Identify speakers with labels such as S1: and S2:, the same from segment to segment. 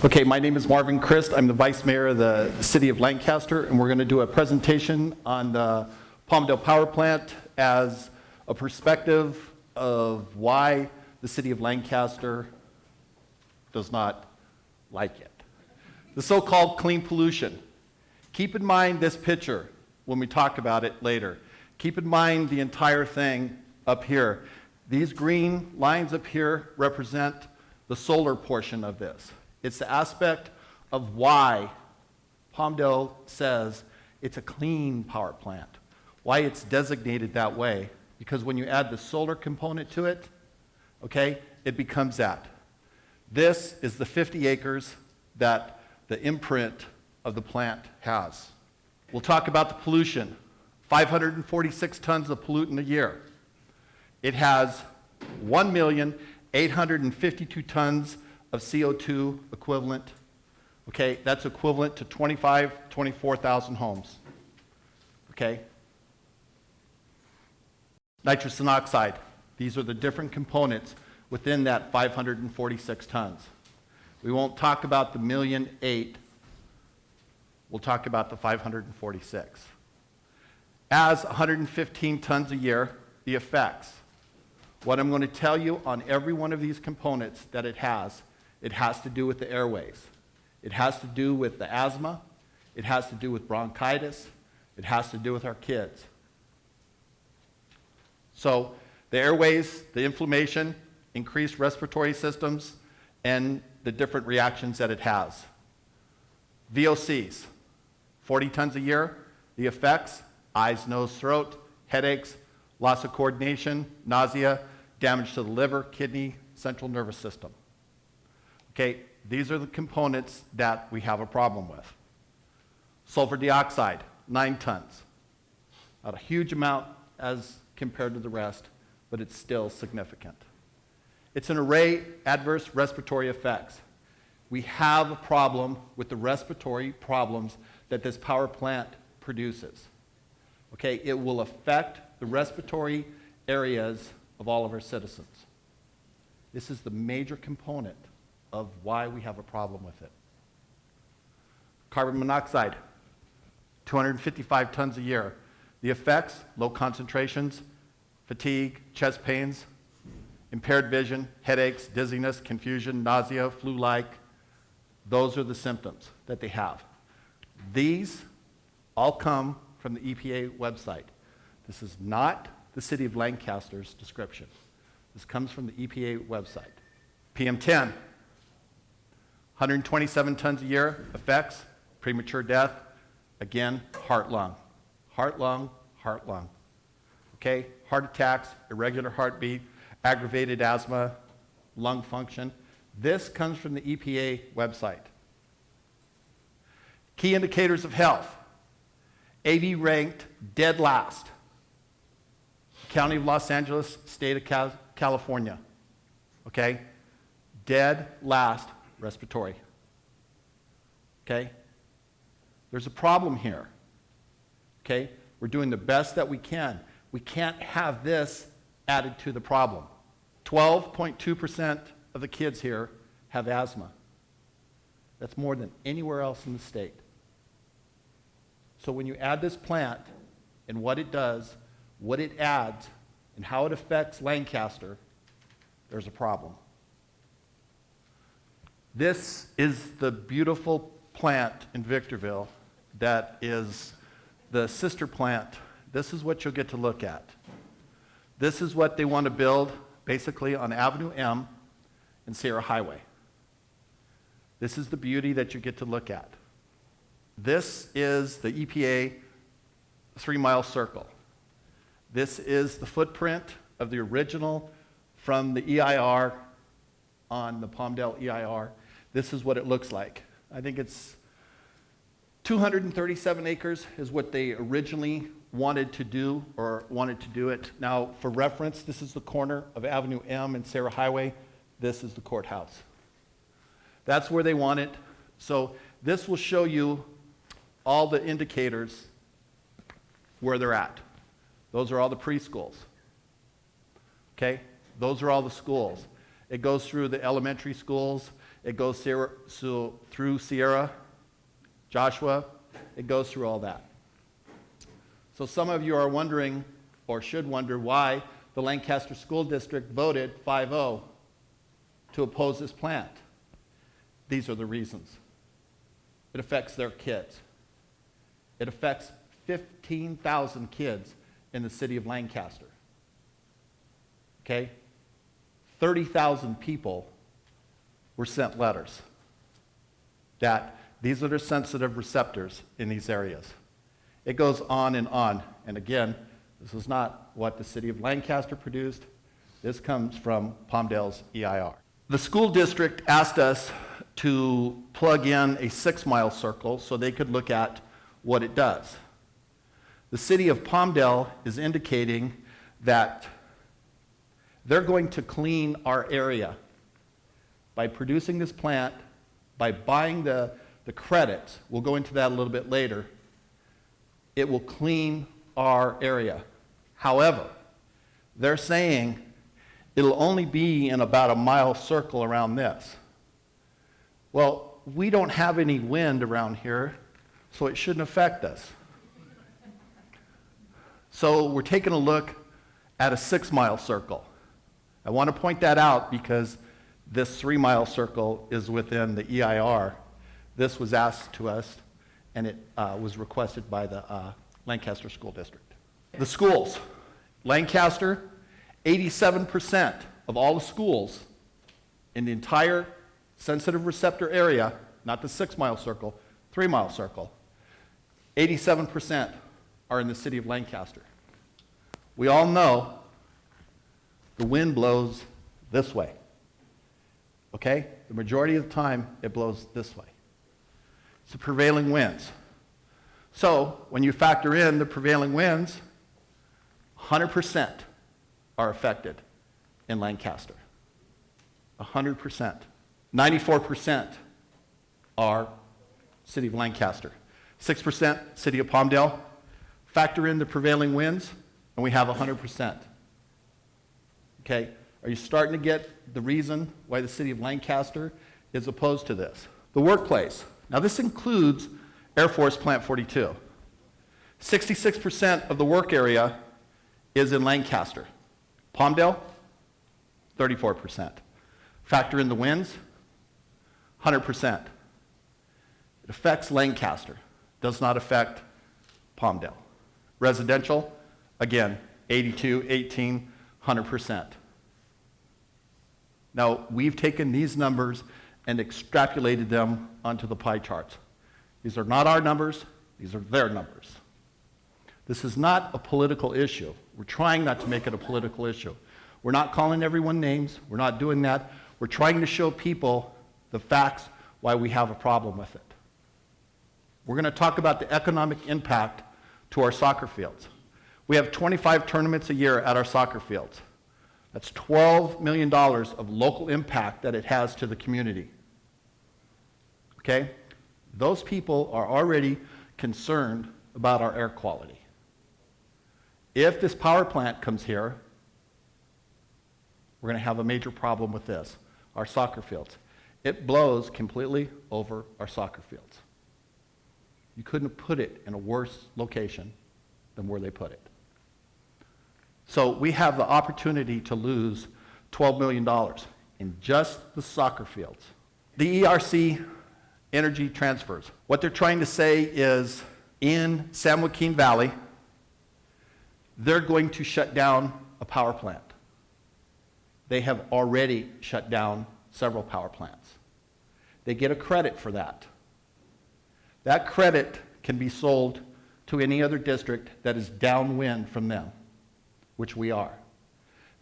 S1: Okay, my name is Marvin Christ. I'm the Vice Mayor of the City of Lancaster, and we're going to do a presentation on the Palmdale Powerplant as a perspective of why the City of Lancaster does not like it. The so-called clean pollution. Keep in mind this picture when we talk about it later. Keep in mind the entire thing up here. These green lines up here represent the solar portion of this. It's the aspect of why Palmdale says it's a clean power plant, why it's designated that way. Because when you add the solar component to it, okay, it becomes that. This is the 50 acres that the imprint of the plant has. We'll talk about the pollution. 546 tons of pollutant a year. It has 1,852 tons of CO2 equivalent. Okay, that's equivalent to 24,000 homes. Okay? Nitrogen oxide. These are the different components within that 546 tons. We won't talk about the 1,000,008. We'll talk about the 546. As 115 tons a year, the effects. What I'm going to tell you on every one of these components that it has to do with the airways. It has to do with the asthma. It has to do with bronchitis. It has to do with our kids. So the airways, the inflammation, increased respiratory systems, and the different reactions that it has. VOCs, 40 tons a year. The effects, eyes, nose, throat, headaches, loss of coordination, nausea, damage to the liver, kidney, central nervous system. Okay, these are the components that we have a problem with. Sulfur dioxide, 9 tons. Not a huge amount as compared to the rest, but it's still significant. It's an array adverse respiratory effects. We have a problem with the respiratory problems that this power plant produces. Okay, it will affect the respiratory areas of all of our citizens. This is the major component of why we have a problem with it. Carbon monoxide, 255 tons a year. The effects, low concentrations, fatigue, chest pains, impaired vision, headaches, dizziness, confusion, nausea, flu-like. Those are the symptoms that they have. These all come from the EPA website. This is not the City of Lancaster's description. This comes from the EPA website. PM10, 127 tons a year, effects, premature death, again, heart-lung. Heart-lung, heart-lung. Okay, heart attacks, irregular heartbeat, aggravated asthma, lung function. This comes from the EPA website. Key indicators of health. AV ranked dead last. County of Los Angeles, State of California. Okay? Dead last respiratory. Okay? There's a problem here. Okay? We're doing the best that we can. We can't have this added to the problem. 12.2% of the kids here have asthma. That's more than anywhere else in the state. So when you add this plant and what it does, what it adds, and how it affects Lancaster, there's a problem. This is the beautiful plant in Victorville that is the sister plant. This is what you'll get to look at. This is what they want to build basically on Avenue M and Sierra Highway. This is the beauty that you get to look at. This is the EPA 3-mile circle. This is the footprint of the original from the EIR on the Palmdale EIR. This is what it looks like. I think it's 237 acres is what they originally wanted to do it. Now, for reference, this is the corner of Avenue M and Sierra Highway. This is the courthouse. That's where they want it. So this will show you all the indicators where they're at. Those are all the preschools. Okay? Those are all the schools. It goes through the elementary schools. It goes through Sierra, Joshua. It goes through all that. So some of you are wondering, or should wonder, why the Lancaster School District voted 5-0 to oppose this plant. These are the reasons. It affects their kids. It affects 15,000 kids in the city of Lancaster. Okay? 30,000 people were sent letters that these are the sensitive receptors in these areas. It goes on. And again, this is not what the city of Lancaster produced. This comes from Palmdale's EIR. The school district asked us to plug in a 6-mile circle so they could look at what it does. The city of Palmdale is indicating that they're going to clean our area by producing this plant, by buying the credits. We'll go into that a little bit later. It will clean our area. However, they're saying it'll only be in about a mile circle around this. Well, we don't have any wind around here, so it shouldn't affect us. So we're taking a look at a 6-mile circle. I want to point that out because this 3-mile circle is within the EIR. This was asked to us, and it was requested by the Lancaster School District. The schools. Lancaster, 87% of all the schools in the entire sensitive receptor area, not the 6-mile circle, 3-mile circle, 87% are in the city of Lancaster. We all know the wind blows this way. Okay? The majority of the time, it blows this way. It's the prevailing winds. So, when you factor in the prevailing winds, 100% are affected in Lancaster. 100%. 94% are city of Lancaster. 6% city of Palmdale. Factor in the prevailing winds, and we have 100%. Okay? Are you starting to get the reason why the city of Lancaster is opposed to this? The workplace. Now, this includes Air Force Plant 42. 66% of the work area is in Lancaster. Palmdale, 34%. Factor in the winds, 100%. It affects Lancaster, does not affect Palmdale. Residential, again, 82, 18, 100%. Now, we've taken these numbers and extrapolated them onto the pie charts. These are not our numbers, these are their numbers. This is not a political issue. We're trying not to make it a political issue. We're not calling everyone names, we're not doing that. We're trying to show people the facts why we have a problem with it. We're going to talk about the economic impact to our soccer fields. We have 25 tournaments a year at our soccer fields. That's $12 million of local impact that it has to the community. Okay? Those people are already concerned about our air quality. If this power plant comes here, we're going to have a major problem with this, our soccer fields. It blows completely over our soccer fields. You couldn't have put it in a worse location than where they put it. So we have the opportunity to lose $12 million in just the soccer fields. The ERC energy transfers. What they're trying to say is in San Joaquin Valley, they're going to shut down a power plant. They have already shut down several power plants. They get a credit for that. That credit can be sold to any other district that is downwind from them, which we are.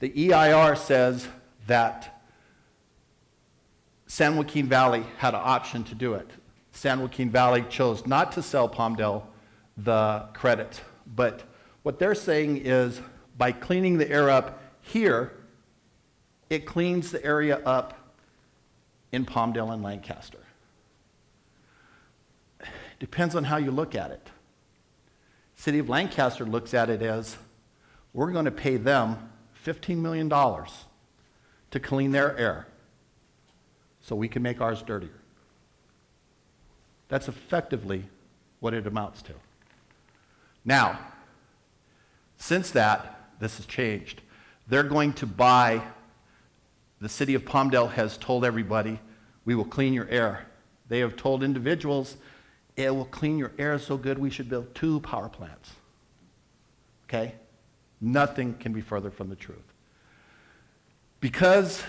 S1: The EIR says that San Joaquin Valley had an option to do it. San Joaquin Valley chose not to sell Palmdale the credit, but what they're saying is by cleaning the air up here, it cleans the area up in Palmdale and Lancaster. Depends on how you look at it. City of Lancaster looks at it as we're going to pay them $15 million to clean their air. so we can make ours dirtier. That's effectively what it amounts to. Now, since this has changed. They're going to buy, the city of Palmdale has told everybody, we will clean your air. They have told individuals, it will clean your air so good we should build 2 power plants. Okay? Nothing can be further from the truth. Because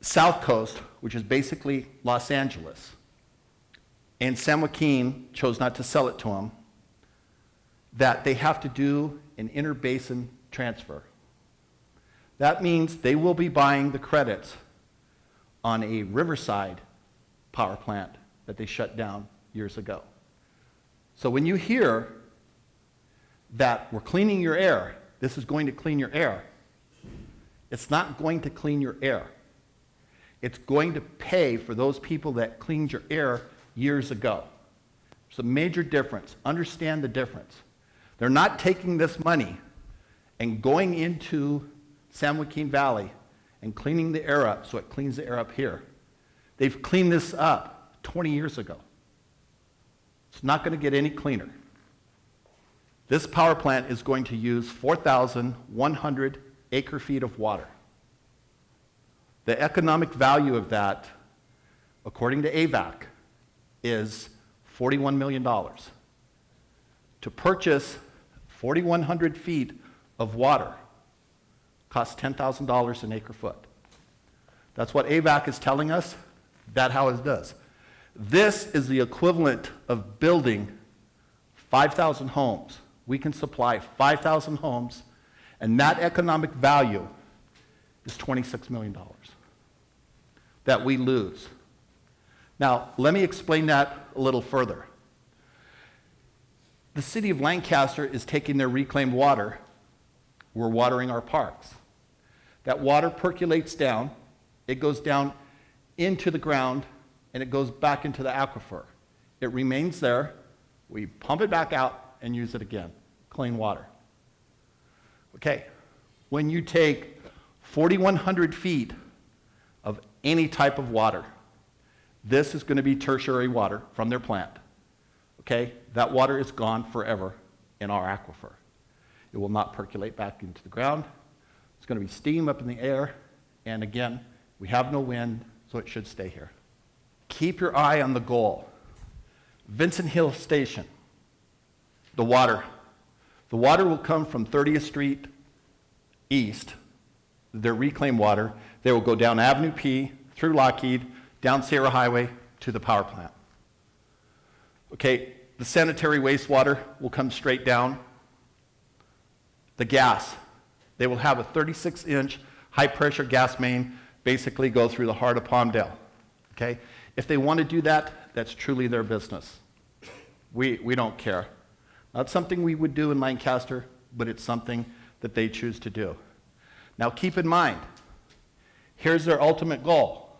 S1: South Coast, which is basically Los Angeles, and San Joaquin chose not to sell it to them, that they have to do an interbasin transfer. That means they will be buying the credits on a Riverside power plant that they shut down years ago. So when you hear that we're cleaning your air, this is going to clean your air, it's not going to clean your air. It's going to pay for those people that cleaned your air years ago. There's a major difference. Understand the difference. They're not taking this money and going into San Joaquin Valley and cleaning the air up so it cleans the air up here. They've cleaned this up 20 years ago. It's not going to get any cleaner. This power plant is going to use 4,100 acre-feet of water. The economic value of that, according to AVAC, is $41 million. To purchase 4,100 feet of water costs $10,000 an acre-foot. That's what AVAC is telling us. That's how it does. This is the equivalent of building 5,000 homes. We can supply 5,000 homes, and that economic value is $26 million that we lose. Now, let me explain that a little further. The city of Lancaster is taking their reclaimed water. We're watering our parks. That water percolates down. It goes down into the ground, and it goes back into the aquifer. It remains there. We pump it back out and use it again. Clean water. Okay, when you take 4,100 feet of any type of water, this is going to be tertiary water from their plant. Okay, that water is gone forever in our aquifer. It will not percolate back into the ground. It's going to be steam up in the air, and again, we have no wind, so it should stay here. Keep your eye on the goal. Vincent Hill Station, the water. The water will come from 30th Street east, their reclaimed water. They will go down Avenue P, through Lockheed, down Sierra Highway to the power plant. Okay, the sanitary wastewater will come straight down. The gas, they will have a 36-inch high-pressure gas main basically go through the heart of Palmdale. Okay, if they want to do that, that's truly their business. We don't care. Not something we would do in Lancaster, but it's something that they choose to do. Now keep in mind, here's their ultimate goal.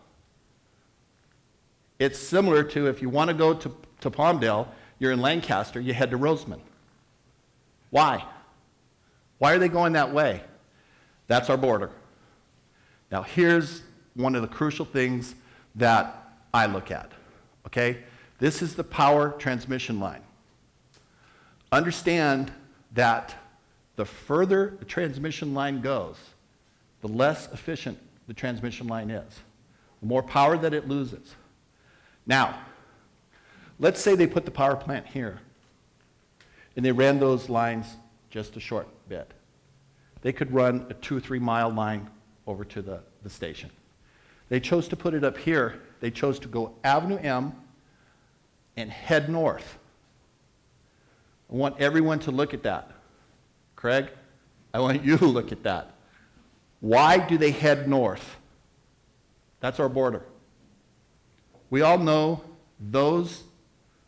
S1: It's similar to if you want to go to Palmdale, you're in Lancaster, you head to Roseman. Why? Why are they going that way? That's our border. Now here's one of the crucial things that I look at, okay? This is the power transmission line. Understand that the further the transmission line goes, the less efficient the transmission line is, the more power that it loses. Now, let's say they put the power plant here, and they ran those lines just a short bit. They could run a 2 or 3 mile line over to the station. They chose to put it up here. They chose to go Avenue M and head north. I want everyone to look at that. Craig, I want you to look at that. Why do they head north? That's our border. We all know those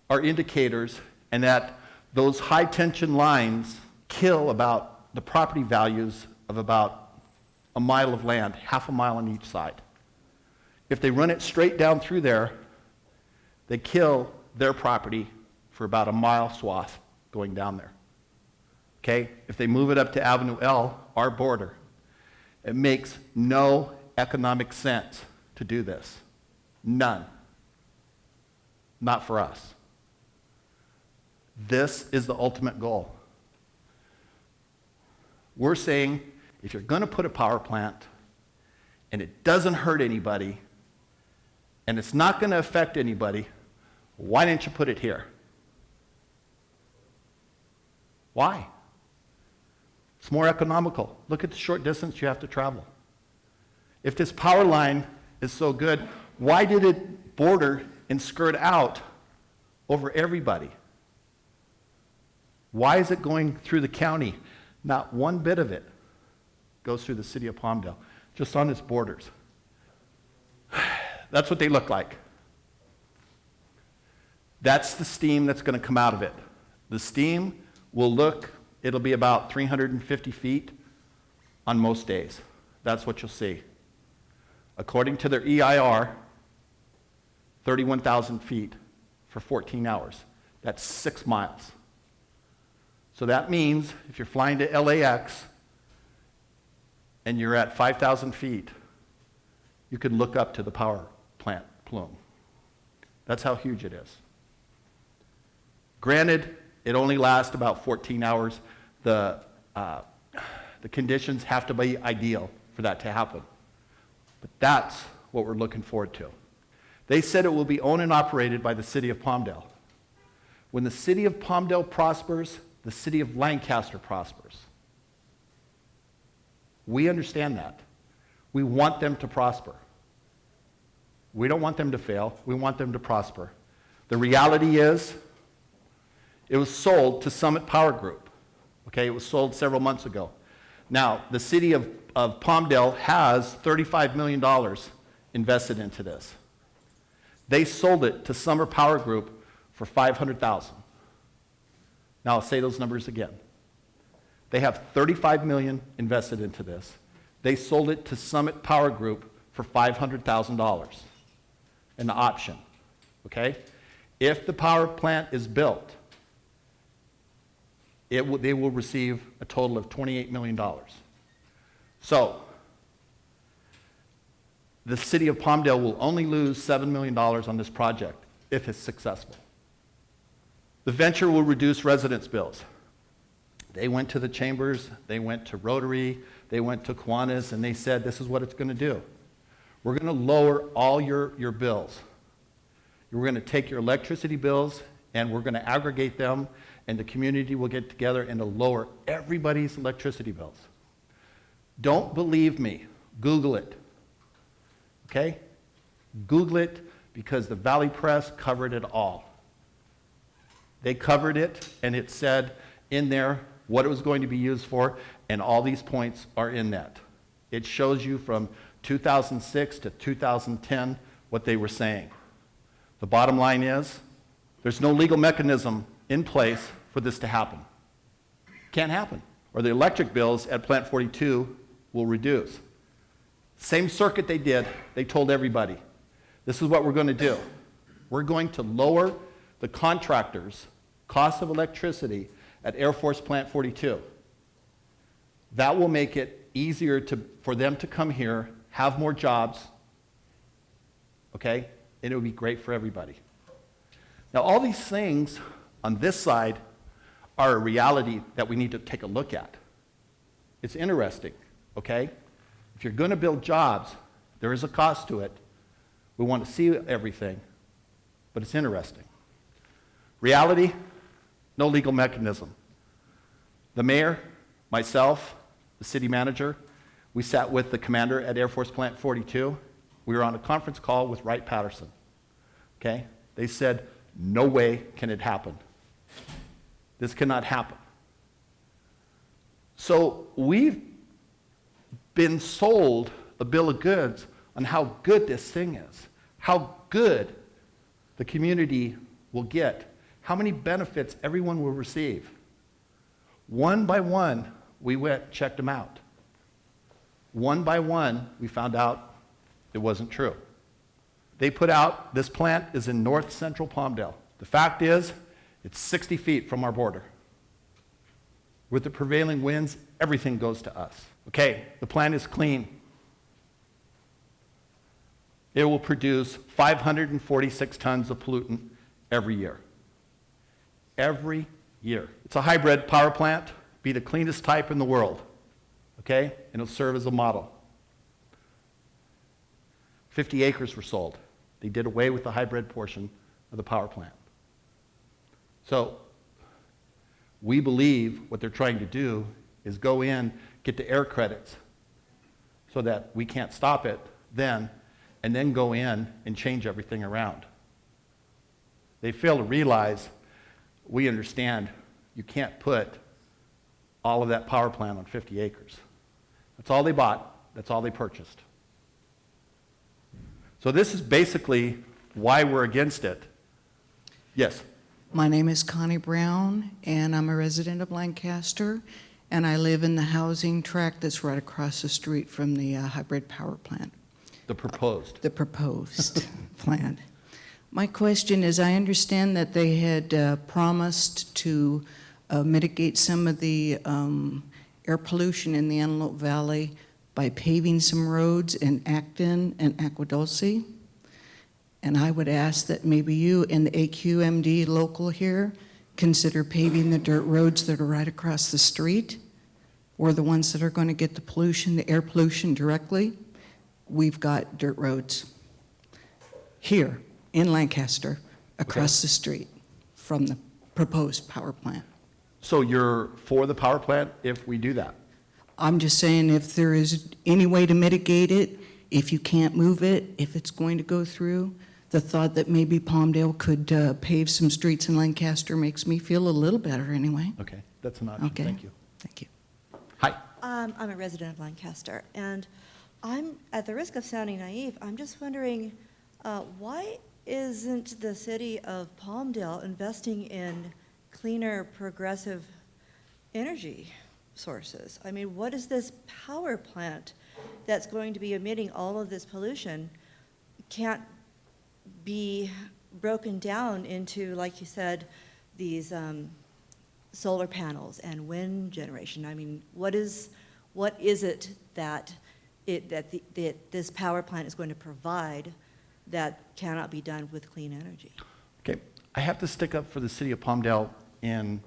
S1: are indicators, and that those high tension lines kill about the property values of about a mile of land, half a mile on each side. If they run it straight down through there, they kill their property for about a mile swath going down there. Okay? If they move it up to Avenue L, our border, it makes no economic sense to do this. None. Not for us. This is the ultimate goal. We're saying, if you're going to put a power plant and it doesn't hurt anybody and it's not going to affect anybody, why didn't you put it here? Why? It's more economical. Look at the short distance you have to travel. If this power line is so good, why did it border and skirt out over everybody? Why is it going through the county? Not one bit of it goes through the city of Palmdale, just on its borders. That's what they look like. That's the steam that's going to come out of it. The steam will look, it'll be about 350 feet on most days. That's what you'll see. According to their EIR, 31,000 feet for 14 hours. That's 6 miles. So that means if you're flying to LAX and you're at 5,000 feet, you can look up to the power plant plume. That's how huge it is. Granted, it only lasts about 14 hours. The conditions have to be ideal for that to happen. But that's what we're looking forward to. They said it will be owned and operated by the city of Palmdale. When the city of Palmdale prospers, the city of Lancaster prospers. We understand that. We want them to prosper. We don't want them to fail. We want them to prosper. The reality is, it was sold to Summit Power Group. Okay, it was sold several months ago. Now, the city of Palmdale has $35 million invested into this. They sold it to Summit Power Group for $500,000. Now, I'll say those numbers again. They have $35 million invested into this. They sold it to Summit Power Group for $500,000, an option, okay? If the power plant is built, they will receive a total of $28 million. So, the city of Palmdale will only lose $7 million on this project if it's successful. The venture will reduce residents' bills. They went to the chambers, they went to Rotary, they went to Kiwanis, and they said, this is what it's going to do. We're going to lower all your bills. We're going to take your electricity bills, and we're going to aggregate them, and the community will get together and it'll lower everybody's electricity bills. Don't believe me. Google it. Okay? Google it, because the Valley Press covered it all. They covered it, and it said in there what it was going to be used for, and all these points are in that. It shows you from 2006 to 2010 what they were saying. The bottom line is, there's no legal mechanism in place for this to happen. Can't happen. Or the electric bills at Plant 42 will reduce. Same circuit they did, they told everybody, this is what we're going to do. We're going to lower the contractors' cost of electricity at Air Force Plant 42. That will make it easier for them to come here, have more jobs, okay? And it will be great for everybody. Now, all these things on this side are a reality that we need to take a look at. It's interesting, okay? If you're going to build jobs, there is a cost to it. We want to see everything, but it's interesting. Reality, no legal mechanism. The mayor, myself, the city manager, we sat with the commander at Air Force Plant 42. We were on a conference call with Wright Patterson. Okay? They said, no way can it happen. This cannot happen. So we've been sold a bill of goods on how good this thing is, how good the community will get, how many benefits everyone will receive. One by one, we went, checked them out. One by one, we found out it wasn't true. They put out, this plant is in north central Palmdale. The fact is, it's 60 feet from our border. With the prevailing winds, everything goes to us. Okay, the plant is clean. It will produce 546 tons of pollutant every year. Every year. It's a hybrid power plant, be the cleanest type in the world, okay? And it'll serve as a model. 50 acres were sold. They did away with the hybrid portion of the power plant. So we believe what they're trying to do is go in, get the air credits so that we can't stop it then, and then go in and change everything around. They fail to realize we understand you can't put all of that power plant on 50 acres. That's all they bought. That's all they purchased. So this is basically why we're against it. Yes?
S2: My name is Connie Brown, and I'm a resident of Lancaster, and I live in the housing tract that's right across the street from the hybrid power plant.
S1: The proposed.
S2: The proposed plant. My question is, I understand that they had promised to mitigate some of the air pollution in the Antelope Valley by paving some roads in Acton and Aquadulce. And I would ask that maybe you and the AQMD local here consider paving the dirt roads that are right across the street, or the ones that are going to get the pollution, the air pollution directly. We've got dirt roads here in Lancaster, across the street from the proposed power plant.
S1: So you're for the power plant if we do that?
S2: I'm just saying, if there is any way to mitigate it, if you can't move it, if it's going to go through, the thought that maybe Palmdale could pave some streets in Lancaster makes me feel a little better anyway.
S1: Okay, that's an option.
S2: Okay.
S1: Thank you.
S2: Thank you.
S1: Hi.
S3: I'm a resident of Lancaster, and I'm, at the risk of sounding naive, I'm just wondering, why isn't the city of Palmdale investing in cleaner, progressive energy sources? I mean, what is this power plant that's going to be emitting all of this pollution can't be broken down into, like you said, these solar panels and wind generation? I mean, what is it that this power plant is going to provide that cannot be done with clean energy?
S1: Okay, I have to stick up for the city of Palmdale in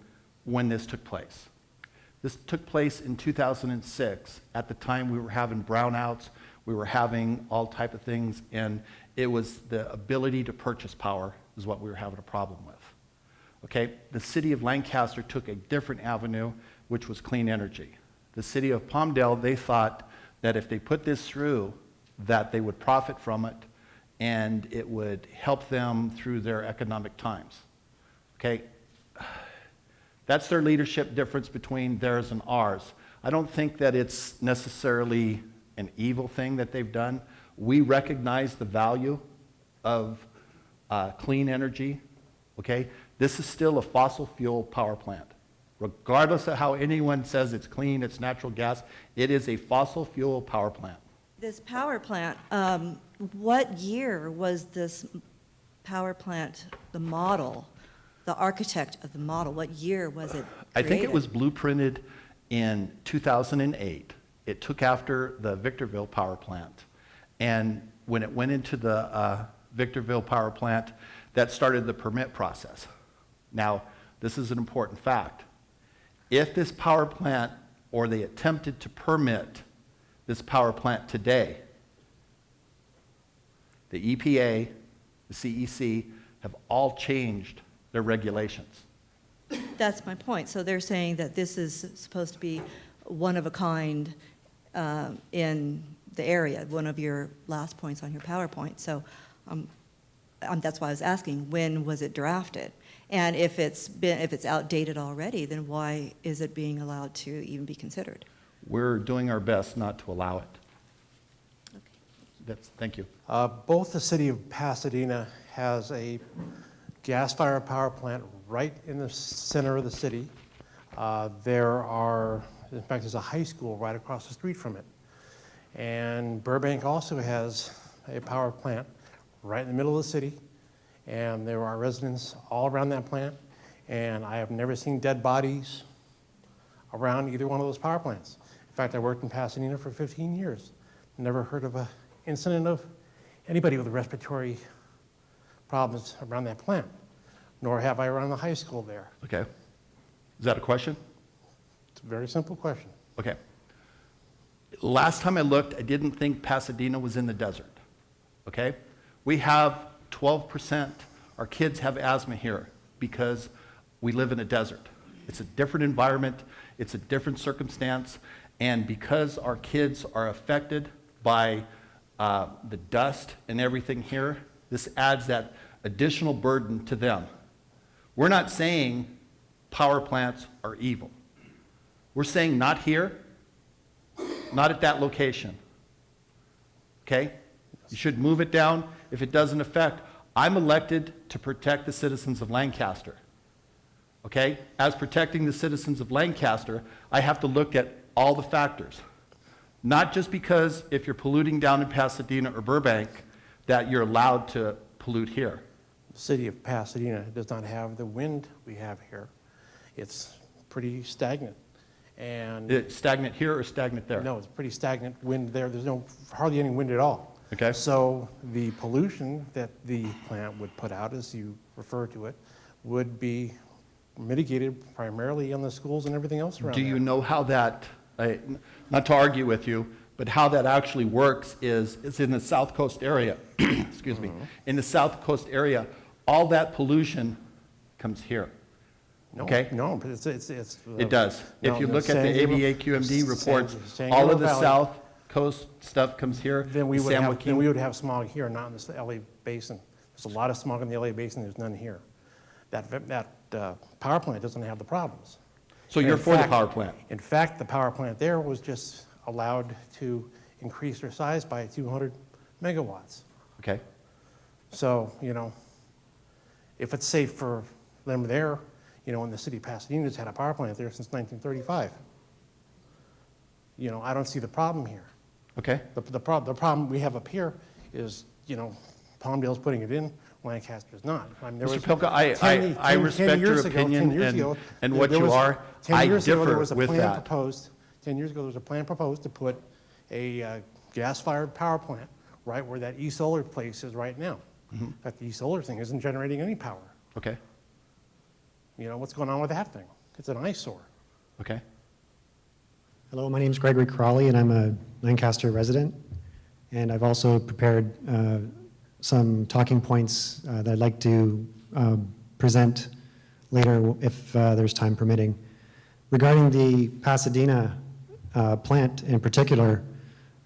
S1: when this took place. This took place in 2006. At the time, we were having brownouts, we were having all type of things, and it was the ability to purchase power is what we were having a problem with. Okay, the city of Lancaster took a different avenue, which was clean energy. The city of Palmdale, they thought that if they put this through, that they would profit from it, and it would help them through their economic times. Okay, that's their leadership difference between theirs and ours. I don't think that it's necessarily an evil thing that they've done. We recognize the value of clean energy, okay? This is still a fossil fuel power plant. Regardless of how anyone says it's clean, it's natural gas, it is a fossil fuel power plant.
S3: This power plant, what year was this power plant, the model, the architect of the model, what year was it created?
S1: I think it was blueprinted in 2008. It took after the Victorville power plant. And when it went into the Victorville power plant, that started the permit process. Now, this is an important fact. If this power plant, or they attempted to permit this power plant today, the EPA, the CEC, have all changed their regulations.
S3: That's my point. So they're saying that this is supposed to be one of a kind in the area, one of your last points on your PowerPoint. So that's why I was asking, when was it drafted? And if it's outdated already, then why is it being allowed to even be considered?
S1: We're doing our best not to allow it.
S3: Okay.
S1: Thank you.
S4: Both the city of Pasadena has a gas-fired power plant right in the center of the city. In fact, there's a high school right across the street from it. And Burbank also has a power plant right in the middle of the city. And there are residents all around that plant. And I have never seen dead bodies around either one of those power plants. In fact, I worked in Pasadena for 15 years. Never heard of an incident of anybody with respiratory problems around that plant, nor have I around the high school there.
S1: Okay. Is that a question?
S4: It's a very simple question.
S1: Okay. Last time I looked, I didn't think Pasadena was in the desert. Okay? We have 12%, our kids have asthma here because we live in a desert. It's a different environment, it's a different circumstance, and because our kids are affected by the dust and everything here, this adds that additional burden to them. We're not saying power plants are evil. We're saying not here, not at that location. Okay? You should move it down if it doesn't affect. I'm elected to protect the citizens of Lancaster. Okay? As protecting the citizens of Lancaster, I have to look at all the factors. Not just because if you're polluting down in Pasadena or Burbank that you're allowed to pollute here.
S4: The city of Pasadena does not have the wind we have here. It's pretty stagnant. And
S1: It's stagnant here or stagnant there?
S4: no, it's pretty stagnant wind there. There's hardly any wind at all.
S1: Okay.
S4: So the pollution that the plant would put out, as you refer to it, would be mitigated primarily on the schools and everything else around
S1: Do
S4: there.
S1: you know how that, not to argue with you, but how that actually works is it's in the South Coast area, excuse me, in the South Coast area, all that pollution comes here.
S4: No,
S1: Okay?
S4: No, but it's
S1: It does.
S4: no,
S1: If you
S4: no,
S1: look at
S4: San
S1: the
S4: Gabriel-
S1: AVA QMD reports,
S4: San
S1: all
S4: Gabriel
S1: of the
S4: Valley,
S1: South Coast stuff comes here.
S4: Then we
S1: the
S4: would
S1: San
S4: have,
S1: Joaquin-
S4: then we would have smog here, not in the LA basin. There's a lot of smog in the LA basin, there's none here. That power plant doesn't have the problems.
S1: So
S4: And
S1: you're
S4: in
S1: for the
S4: fact-
S1: power plant?
S4: In fact, the power plant there was just allowed to increase their size by 200 megawatts.
S1: Okay?
S4: So, if it's safe for them there, and the city of Pasadena's had a power plant there since 1935. I don't see the problem here.
S1: Okay?
S4: The problem we have up here is, Palmdale's putting it in, Lancaster's not. I mean, there
S1: Mr.
S4: was
S1: Pilka, I
S4: 10
S1: respect your
S4: years ago- 10
S1: opinion
S4: years
S1: and-
S4: ago,
S1: and what
S4: there
S1: you
S4: was-
S1: are.
S4: 10
S1: I
S4: years ago, there
S1: differ
S4: was a
S1: with
S4: plan
S1: that.
S4: proposed. 10 years ago, there was a plan proposed to put a gas-fired power plant right where that e-solar place is right now.
S1: Mm-hmm.
S4: In fact, the e-solar thing isn't generating any power.
S1: Okay?
S4: What's going on with that thing? It's an eyesore.
S1: Okay?
S5: Hello, my name is Gregory Crawley, and I'm a Lancaster resident. And I've also prepared some talking points that I'd like to present later if there's time permitting. Regarding the Pasadena plant in particular,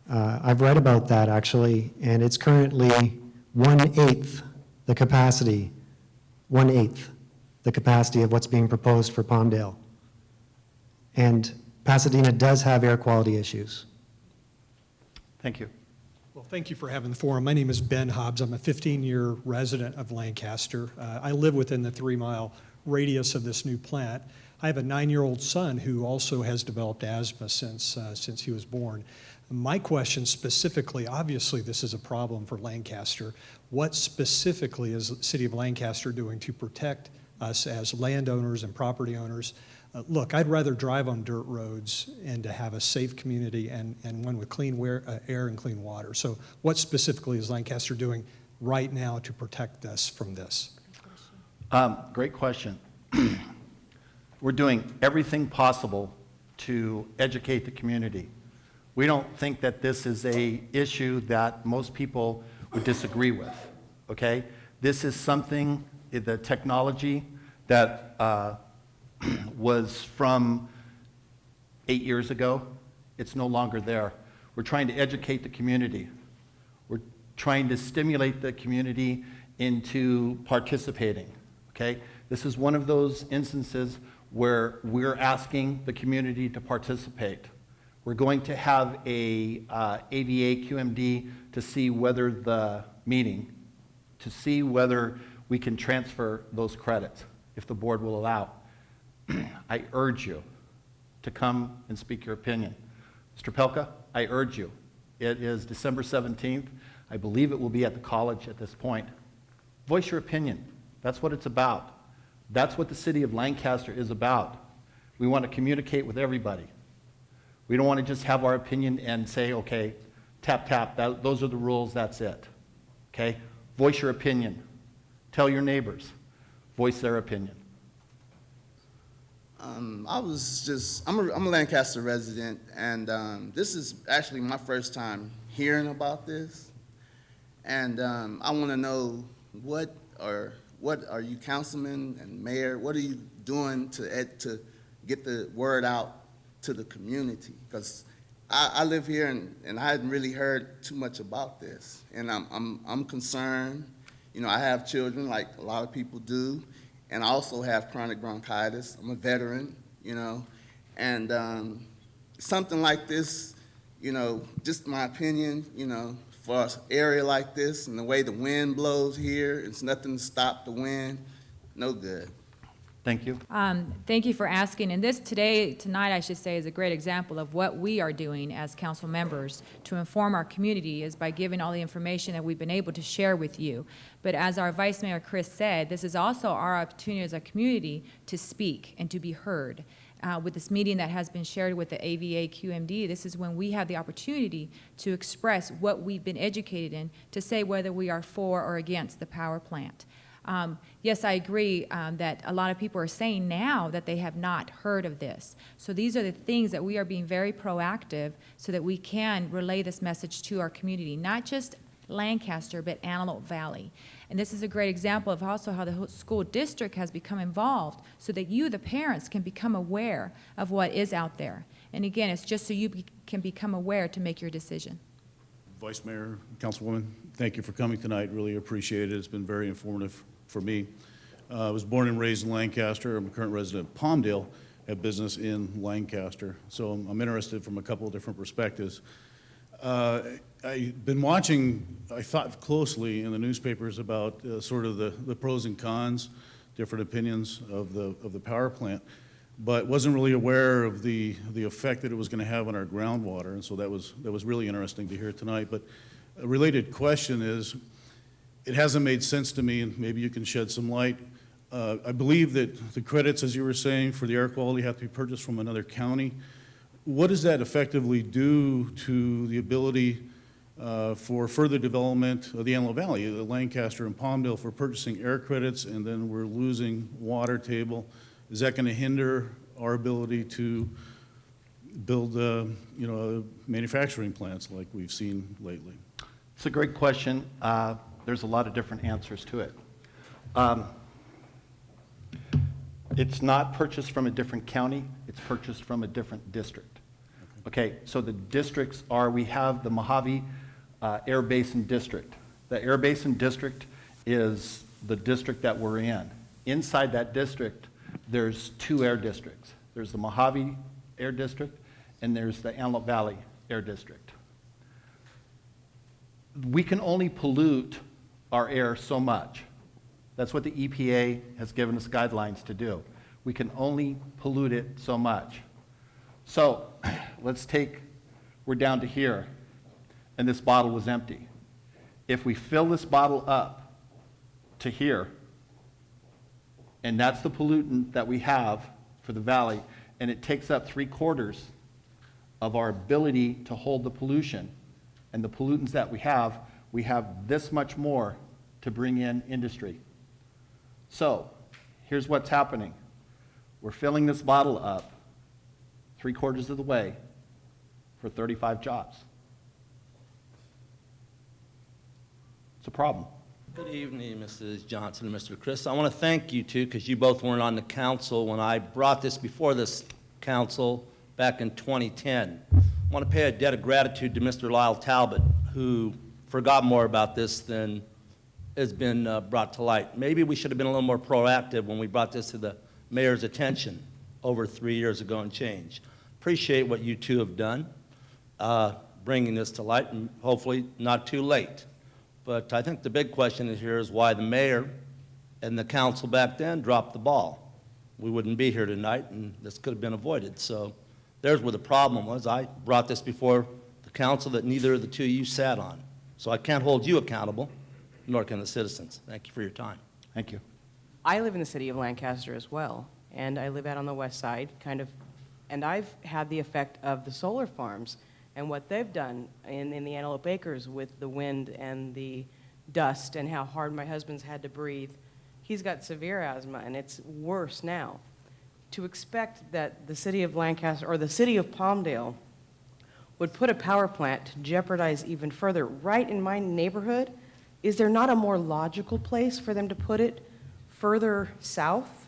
S5: I've read about that actually, and it's currently 1/8 the capacity, 1/8 the capacity of what's being proposed for Palmdale. And Pasadena does have air quality issues.
S1: Thank you.
S6: Well, thank you for having the forum. My name is Ben Hobbs. I'm a 15-year resident of Lancaster. I live within the 3-mile radius of this new plant. I have a 9-year-old son who also has developed asthma since he was born. My question specifically, obviously this is a problem for Lancaster. What specifically is the city of Lancaster doing to protect us as landowners and property owners? Look, I'd rather drive on dirt roads and to have a safe community and one with clean air and clean water. So what specifically is Lancaster doing right now to protect us from this?
S1: Great question. We're doing everything possible to educate the community. We don't think that this is an issue that most people would disagree with, okay? This is something, the technology that was from 8 years ago. It's no longer there. We're trying to educate the community. We're trying to stimulate the community into participating, okay? This is one of those instances where we're asking the community to participate. We're going to have a AVA QMD to see whether the meeting, to see whether we can transfer those credits, if the board will allow. I urge you to come and speak your opinion. Mr. Pelka, I urge you. It is December 17th. I believe it will be at the college at this point. Voice your opinion. That's what it's about. That's what the city of Lancaster is about. We want to communicate with everybody. We don't want to just have our opinion and say, okay, tap, tap, those are the rules, that's it. okay? Voice your opinion. Tell your neighbors. Voice their opinion.
S7: I'm a Lancaster resident, and this is actually my first time hearing about this. And I want to know what are you councilman and mayor, what are you doing to get the word out to the community? Because I live here and I hadn't really heard too much about this, and I'm concerned. You know, I have children like a lot of people do, and I also have chronic bronchitis. I'm a veteran, you know, and something like this, you know, just my opinion, you know, for an area like this and the way the wind blows here, it's nothing to stop the wind, no good.
S1: Thank you.
S8: Thank you for asking. And tonight, I should say, is a great example of what we are doing as council members to inform our community is by giving all the information that we've been able to share with you. But as our Vice Mayor Chris said, this is also our opportunity as a community to speak and to be heard. With this meeting that has been shared with the AVA QMD, this is when we have the opportunity to express what we've been educated in, to say whether we are for or against the power plant. Yes, I agree that a lot of people are saying now that they have not heard of this. So these are the things that we are being very proactive so that we can relay this message to our community, not just Lancaster, but Antelope Valley. And this is a great example of also how the school district has become involved so that you, the parents, can become aware of what is out there. And again, it's just so you can become aware to make your decision.
S9: Vice Mayor, Councilwoman, thank you for coming tonight. Really appreciate it. It's been very informative for me. I was born and raised in Lancaster. I'm a current resident of Palmdale, have business in Lancaster. So I'm interested from a couple of different perspectives. I've been watching, I thought closely in the newspapers about sort of the pros and cons, different opinions of the power plant, but wasn't really aware of the effect that it was going to have on our groundwater, and so that was really interesting to hear tonight. But a related question is, it hasn't made sense to me, and maybe you can shed some light. I believe that the credits, as you were saying, for the air quality have to be purchased from another county. What does that effectively do to the ability for further development of the Antelope Valley, Lancaster and Palmdale, for purchasing air credits, and then we're losing water table? Is that going to hinder our ability to build, manufacturing plants like we've seen lately?
S1: It's a great question. There's a lot of different answers to it. It's not purchased from a different county, it's purchased from a different district. Okay, so the districts are, we have the Mojave Air Basin District. The Air Basin District is the district that we're in. Inside that district, there's two air districts. There's the Mojave Air District, and there's the Antelope Valley Air District. We can only pollute our air so much. That's what the EPA has given us guidelines to do. We can only pollute it so much. So we're down to here, and this bottle was empty. If we fill this bottle up to here, and that's the pollutant that we have for the valley, and it takes up 3/4 of our ability to hold the pollution, and the pollutants that we have this much more to bring in industry. So here's what's happening. We're filling this bottle up 3/4 of the way for 35 jobs. It's a problem.
S10: Good evening, Mrs. Johnson and Mr. Chris. I want to thank you two, because you both weren't on the council when I brought this before this council back in 2010. I want to pay a debt of gratitude to Mr. Lyle Talbot, who forgot more about this than has been brought to light. Maybe we should have been a little more proactive when we brought this to the mayor's attention over 3 years ago and change. Appreciate what you two have done, bringing this to light, and hopefully not too late. But I think the big question here is why the mayor and the council back then dropped the ball. We wouldn't be here tonight, and this could have been avoided. So there's where the problem was. I brought this before the council that neither of the two of you sat on. So I can't hold you accountable, nor can the citizens. Thank you for your time.
S1: Thank you.
S11: I live in the city of Lancaster as well, and I live out on the west side, and I've had the effect of the solar farms and what they've done in the Antelope Acres with the wind and the dust and how hard my husband's had to breathe. He's got severe asthma, and it's worse now. To expect that the city of Lancaster or the city of Palmdale would put a power plant to jeopardize even further right in my neighborhood, is there not a more logical place for them to put it further south,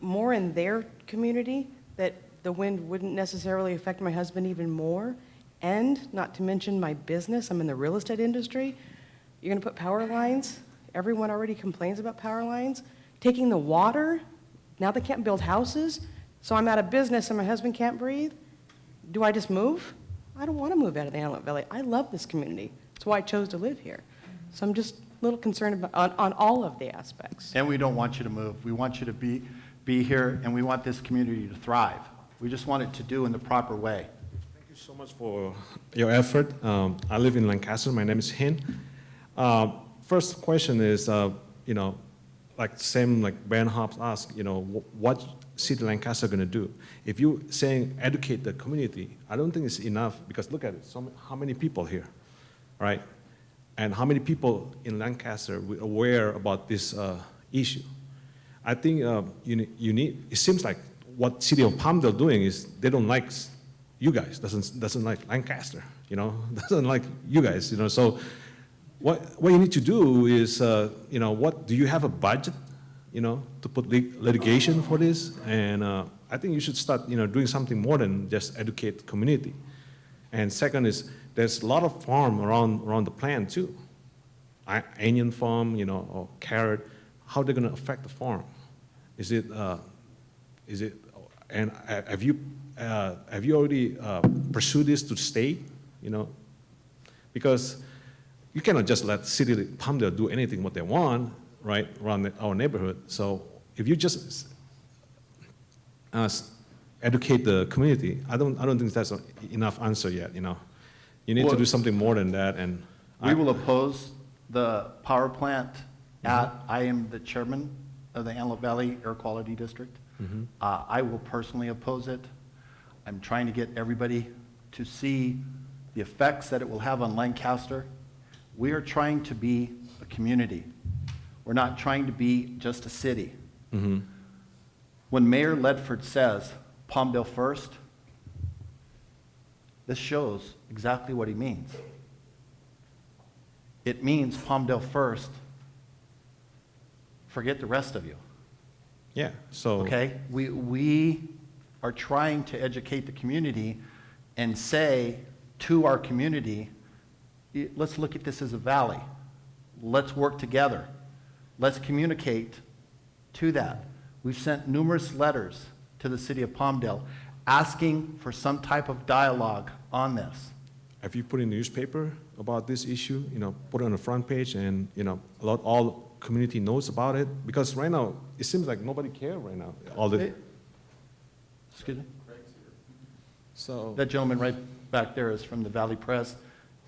S11: more in their community, that the wind wouldn't necessarily affect my husband even more? And not to mention my business, I'm in the real estate industry. You're gonna put power lines, everyone already complains about power lines, taking the water, now they can't build houses, so I'm out of business and my husband can't breathe. Do I just move? I don't wanna move out of the Antelope Valley. I love this community. That's why I chose to live here. So I'm just a little concerned about, on all of the aspects.
S1: And we don't want you to move. We want you to be here, and we want this community to thrive. We just want it to do in the proper way.
S12: Thank you so much for your effort. I live in Lancaster. My name is Hin. First question is, like same like Ben Hobbs asked, what City Lancaster going to do? If you saying educate the community, I don't think it's enough, because look at it, how many people here, right? And how many people in Lancaster are aware about this issue? I think you need, it seems like what City of Palmdale doing is they don't like you guys, doesn't like Lancaster, doesn't like you guys, so what you need to do is, what, do you have a budget, to put litigation for this? And I think you should start, doing something more than just educate the community. And second is, there's a lot of farm around the plant too. Onion farm, or carrot, how they're gonna affect the farm? Is it, and have you already pursued this to the state, Because you cannot just let City of Palmdale do anything what they want, right, around our neighborhood. So if you just educate the community, I don't think that's enough answer yet, You need to do something more than that, and
S1: We will oppose the power plant I am the chairman of the Antelope Valley Air Quality District. I will personally oppose it. I'm trying to get everybody to see the effects that it will have on Lancaster. We are trying to be a community. We're not trying to be just a city. When Mayor Ledford says, Palmdale first, this shows exactly what he means. It means Palmdale first, forget the rest of you.
S12: yeah, so.
S1: Okay? We are trying to educate the community and say to our community, let's look at this as a valley. Let's work together. Let's communicate to that. We've sent numerous letters to the city of Palmdale asking for some type of dialogue on this.
S12: Have you put in the newspaper about this issue? Put it on the front page, and all community knows about it, because right now it seems like nobody cares right now.
S1: Excuse me?
S12: So
S1: That gentleman right back there is from the Valley Press,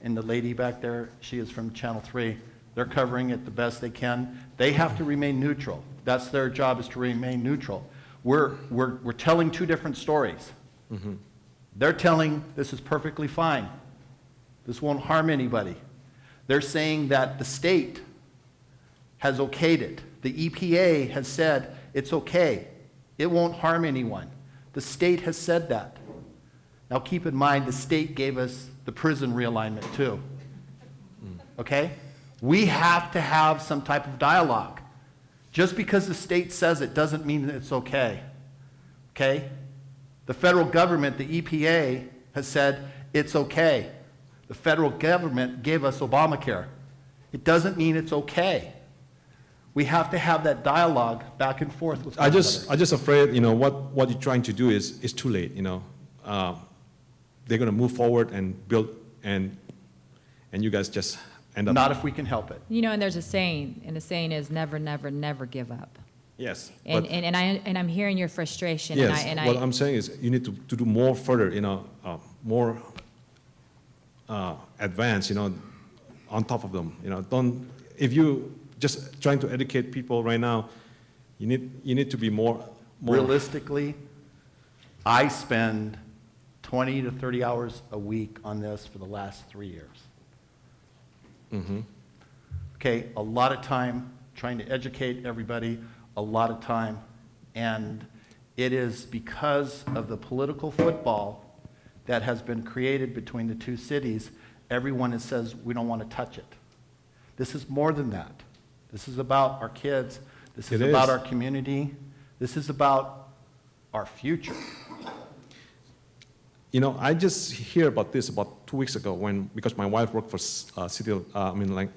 S1: and the lady back there, she is from Channel 3. They're covering it the best they can. They have to remain neutral. That's their job, is to remain neutral. We're telling two different stories. They're telling this is perfectly fine. This won't harm anybody. They're saying that the state has okayed it. The EPA has said it's okay. It won't harm anyone. The state has said that. Now keep in mind, the state gave us the prison realignment too. Okay? We have to have some type of dialogue. Just because the state says it doesn't mean that it's okay. Okay? The federal government, the EPA, has said it's okay. The federal government gave us Obamacare. It doesn't mean it's okay. We have to have that dialogue back and forth with one another.
S12: I just afraid, what you're trying to do is too late, They're going to move forward and build, and you guys just end up.
S1: Not if we can help it.
S8: And there's a saying, and the saying is never, never, never give up.
S12: Yes.
S8: And I'm hearing your frustration.
S12: Yes,
S8: and
S12: what I'm saying is you need to do more further, more advanced, on top of them. If you just trying to educate people right now, you need to be more.
S1: Realistically, I spend 20 to 30 hours a week on this for the last 3 years. Okay, a lot of time trying to educate everybody, a lot of time, and it is because of the political football that has been created between the two cities, everyone says we don't want to touch it. This is more than that. This is about our kids. This is about our community. This is about our future.
S12: You know, I just hear about this about 2 weeks ago because my wife worked for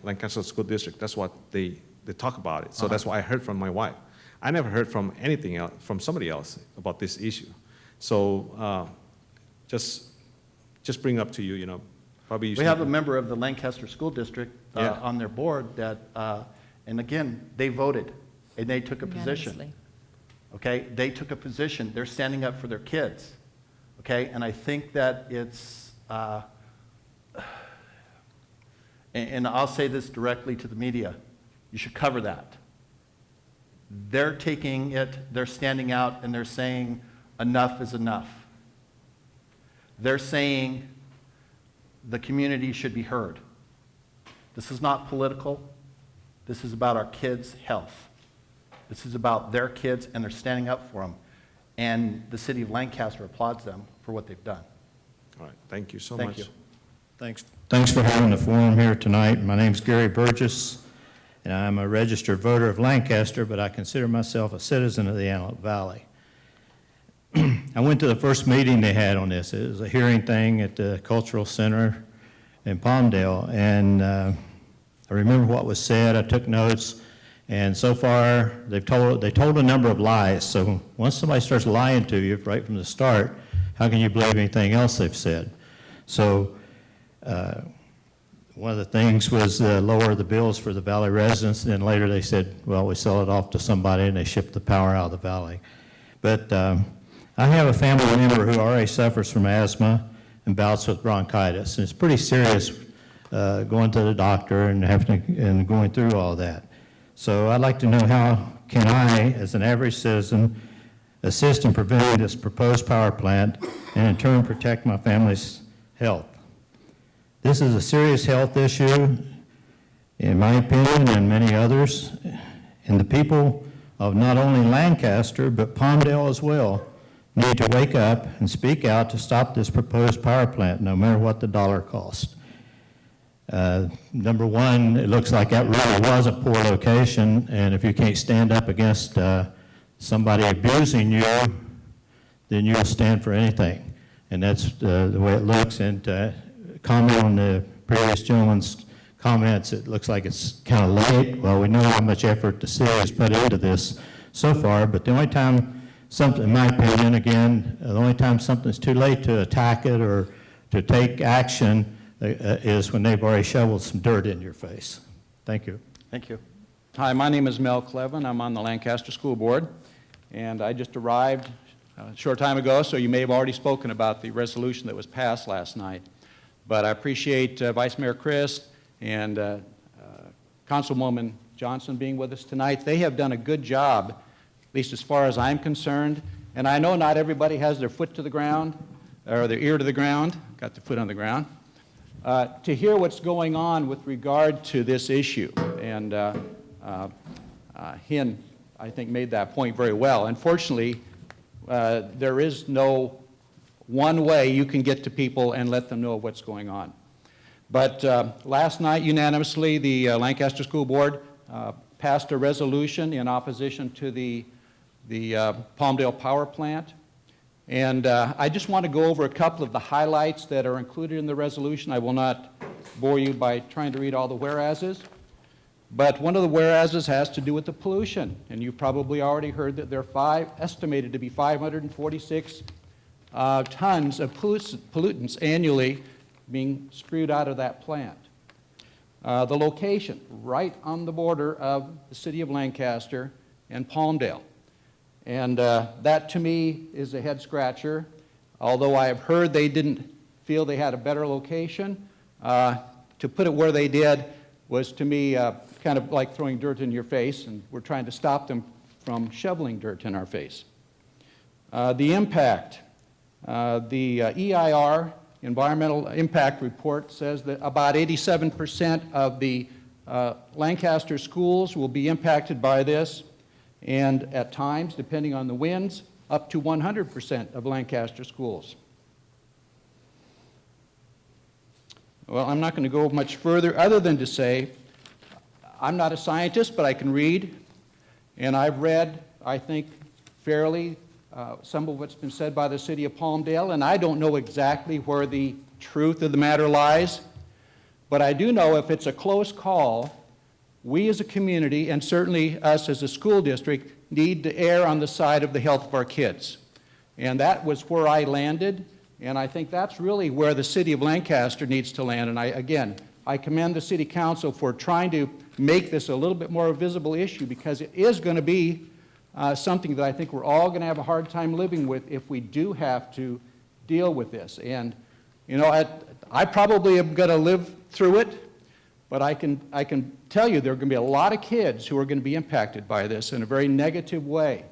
S12: Lancaster School District. That's what they talk about it. So that's why I heard from my wife. I never heard from anything else, from somebody else about this issue. So just bring up to you, you know, probably you should.
S1: We have a member of the Lancaster School District
S12: Yeah.
S1: on their board that, and again, they voted and they took a position.
S8: Unanimously.
S1: Okay, they took a position. They're standing up for their kids. Okay, and I think that it's, and I'll say this directly to the media, you should cover that. They're taking it, they're standing out, and they're saying enough is enough. They're saying the community should be heard. This is not political. This is about our kids' health. This is about their kids, and they're standing up for them. And the city of Lancaster applauds them for what they've done.
S12: All right, thank you so
S1: Thank
S12: much.
S1: you.
S13: Thanks for having the forum here tonight. My name's Gary Burgess, and I'm a registered voter of Lancaster, but I consider myself a citizen of the Antelope Valley. I went to the first meeting they had on this. It was a hearing thing at the Cultural Center in Palmdale, and I remember what was said. I took notes, and so far they told a number of lies. So once somebody starts lying to you right from the start, how can you believe anything else they've said? So one of the things was lower the bills for the valley residents, and then later they said, well, we sell it off to somebody and they ship the power out of the valley. But I have a family member who already suffers from asthma and bouts with bronchitis, and it's pretty serious going to the doctor and going through all that. So I'd like to know, how can I, as an average citizen, assist in preventing this proposed power plant and in turn protect my family's health? This is a serious health issue, in my opinion, and many others, and the people of not only Lancaster, but Palmdale as well, need to wake up and speak out to stop this proposed power plant, no matter what the dollar cost. Number one, it looks like that really was a poor location, and if you can't stand up against somebody abusing you, then you'll stand for anything. And that's the way it looks. And comment on the previous gentleman's comments, it looks like it's kind of late. Well, we know how much effort the city has put into this so far, but the only time something, in my opinion, again, the only time something's too late to attack it or to take action is when they've already shoveled some dirt in your face. Thank you.
S1: Thank you.
S14: Hi, my name is Mel Clevin. I'm on the Lancaster School Board, and I just arrived a short time ago, so you may have already spoken about the resolution that was passed last night. But I appreciate Vice Mayor Chris and Councilwoman Johnson being with us tonight. They have done a good job, at least as far as I'm concerned. And I know not everybody has their foot to the ground or their ear to the ground, got their foot on the ground, to hear what's going on with regard to this issue. And Hin, I think, made that point very well. Unfortunately, there is no one way you can get to people and let them know what's going on. But last night, unanimously, the Lancaster School Board passed a resolution in opposition to the Palmdale Power Plant. And I just want to go over a couple of the highlights that are included in the resolution. I will not bore you by trying to read all the whereases. But one of the whereases has to do with the pollution. And you've probably already heard that there are estimated to be 546 tons of pollutants annually being spewed out of that plant. The location, right on the border of the city of Lancaster and Palmdale. And that, to me, is a head scratcher. Although I have heard they didn't feel they had a better location, to put it where they did was, to me, kind of like throwing dirt in your face, and we're trying to stop them from shoveling dirt in our face. The impact. The EIR, Environmental Impact Report, says that about 87% of the Lancaster schools will be impacted by this, and at times, depending on the winds, up to 100% of Lancaster schools. Well, I'm not going to go much further other than to say I'm not a scientist, but I can read, and I've read, I think, fairly some of what's been said by the city of Palmdale, and I don't know exactly where the truth of the matter lies, but I do know if it's a close call, we as a community, and certainly us as a school district, need to err on the side of the health of our kids. And that was where I landed, and I think that's really where the city of Lancaster needs to land. And again, I commend the city council for trying to make this a little bit more visible issue, because it is going to be something that I think we're all going to have a hard time living with if we do have to deal with this. And, you know, I probably am going to live through it, but I can tell you there are going to be a lot of kids who are going to be impacted by this in a very negative way.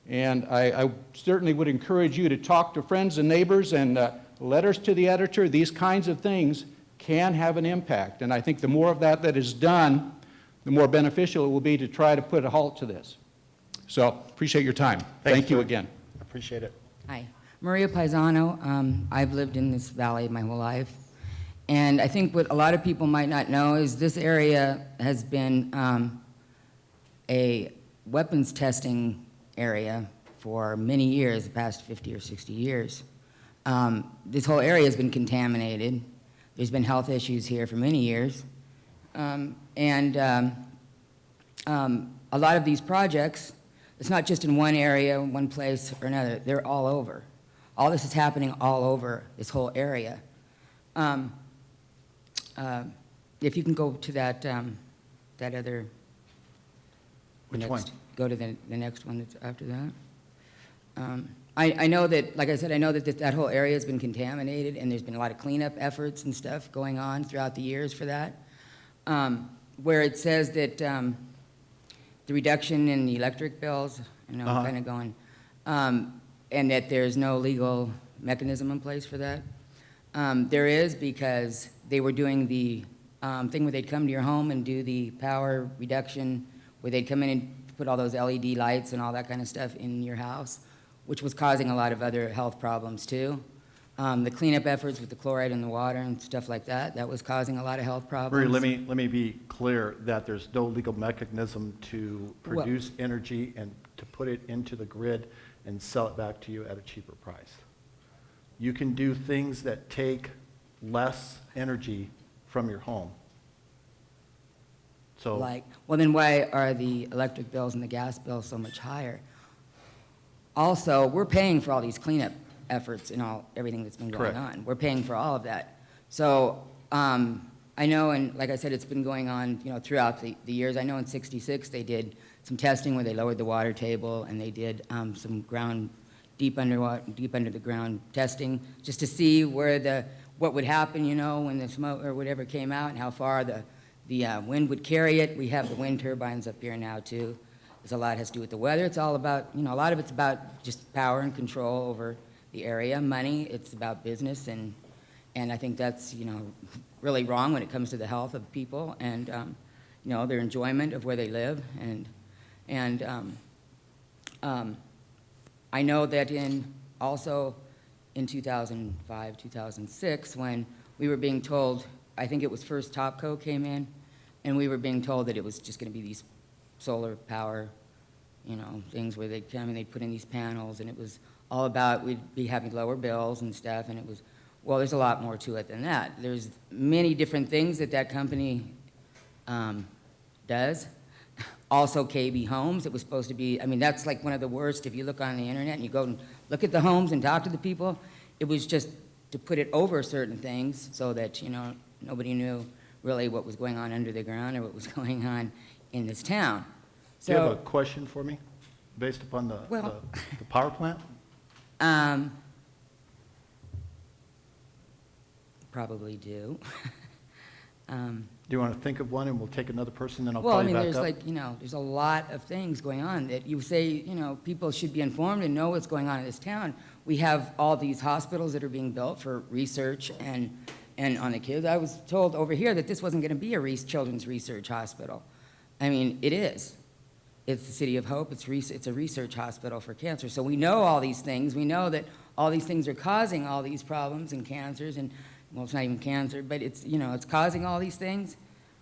S14: And I certainly would encourage you to talk to friends and neighbors, and letters to the editor. These kinds of things can have an impact. And I think the more of that is done, the more beneficial it will be to try to put a halt to this. So appreciate your time. Thank you again.
S1: Appreciate it.
S15: Hi, Maria Paisano. I've lived in this valley my whole life. And I think what a lot of people might not know is this area has been a weapons testing area for many years, the past 50 or 60 years. This whole area has been contaminated. There's been health issues here for many years. A lot of these projects, it's not just in one area, one place or another. They're all over. All this is happening all over this whole area. If you can go to that other.
S1: Which one?
S15: Go to the next one that's after that. I know that, like I said, I know that that whole area has been contaminated, and there's been a lot of cleanup efforts and stuff going on throughout the years for that. Where it says that the reduction in the electric bills, I know I'm kind of going, and that there's no legal mechanism in place for that. There is, because they were doing the thing where they'd come to your home and do the power reduction, where they'd come in and put all those LED lights and all that kind of stuff in your house, which was causing a lot of other health problems too. The cleanup efforts with the chloride in the water and stuff like that, that was causing a lot of health problems.
S1: Marie, let me be clear that there's no legal mechanism to produce energy and to put it into the grid and sell it back to you at a cheaper price. You can do things that take less energy from your home. So,
S15: Well, then why are the electric bills and the gas bills so much higher? Also, we're paying for all these cleanup efforts and everything that's been going on. We're paying for all of that. So I know, and like I said, it's been going on, throughout the years. I know in '66 they did some testing where they lowered the water table, and they did some deep under the ground testing just to see what would happen, when the smoke or whatever came out, and how far the wind would carry it. We have the wind turbines up here now too. There's a lot has to do with the weather. It's all about, a lot of it's about just power and control over the area. Money, it's about business, and I think that's, really wrong when it comes to the health of people and, their enjoyment of where they live. And I know that also in 2005, 2006, when we were being told, I think it was first Topco came in, and we were being told that it was just going to be these solar power, things where they'd come and they'd put in these panels, and it was all about we'd be having lower bills and stuff, and it was, well, there's a lot more to it than that. There's many different things that company does. Also, KB Homes, it was supposed to be, that's like one of the worst. If you look on the internet and you go and look at the homes and talk to the people, it was just to put it over certain things so that, nobody knew really what was going on under the ground or what was going on in this town.
S1: do you have a question for me based upon the power plant?
S15: Probably do.
S1: Do you want to think of one, and we'll take another person, then I'll call you back up?
S15: There's a lot of things going on that you say, people should be informed and know what's going on in this town. We have all these hospitals that are being built for research and on the kids. I was told over here that this wasn't going to be a children's research hospital. I mean, it is. It's the City of Hope. It's a research hospital for cancer. So we know all these things. We know that all these things are causing all these problems and cancers, and, well, it's not even cancer, but it's, you know, it's causing all these things.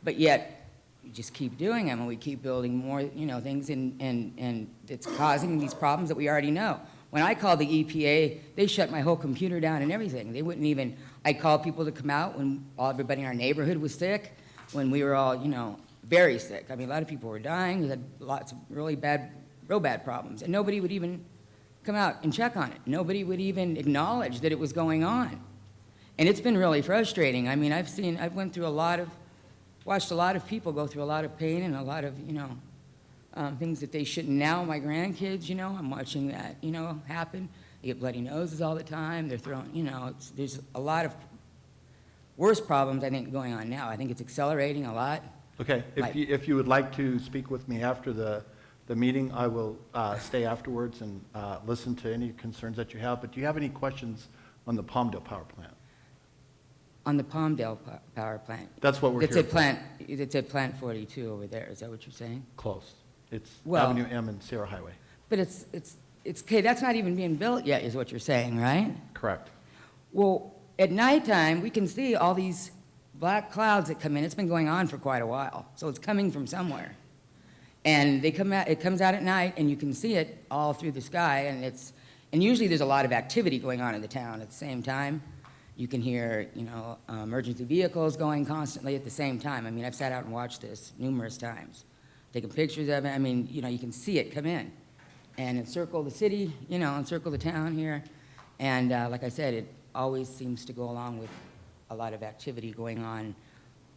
S15: But yet, we just keep doing them, and we keep building more, you know, things, and it's causing these problems that we already know. When I called the EPA, they shut my whole computer down and everything. They wouldn't even, I called people to come out when everybody in our neighborhood was sick, when we were all, you know, very sick. I mean, a lot of people were dying. We had lots of real bad problems, and nobody would even come out and check on it. Nobody would even acknowledge that it was going on. And it's been really frustrating. I mean, I've went through watched a lot of people go through a lot of pain and a lot of, you know, things that they shouldn't. Now my grandkids, you know, I'm watching that, you know, happen. They get bloody noses all the time. They're throwing, you know, there's a lot of worse problems, I think, going on now. I think it's accelerating a lot.
S1: Okay, if you would like to speak with me after the meeting, I will stay afterwards and listen to any concerns that you have. But do you have any questions on the Palmdale power plant?
S15: On the Palmdale power plant?
S1: That's what we're here for.
S15: It's at Plant 42 over there. Is that what you're saying?
S1: Close. It's
S15: Well-
S1: Avenue M and Sierra Highway.
S15: But it's okay, that's not even being built yet, is what you're saying, right?
S1: Correct.
S15: Well, at nighttime, we can see all these black clouds that come in. It's been going on for quite a while, so it's coming from somewhere. And it comes out at night, and you can see it all through the sky, and usually there's a lot of activity going on in the town at the same time. You can hear, you know, emergency vehicles going constantly at the same time. I mean, I've sat out and watched this numerous times, taking pictures of it. I mean, you know, you can see it come in and encircle the city, you know, encircle the town here. And like I said, it always seems to go along with a lot of activity going on,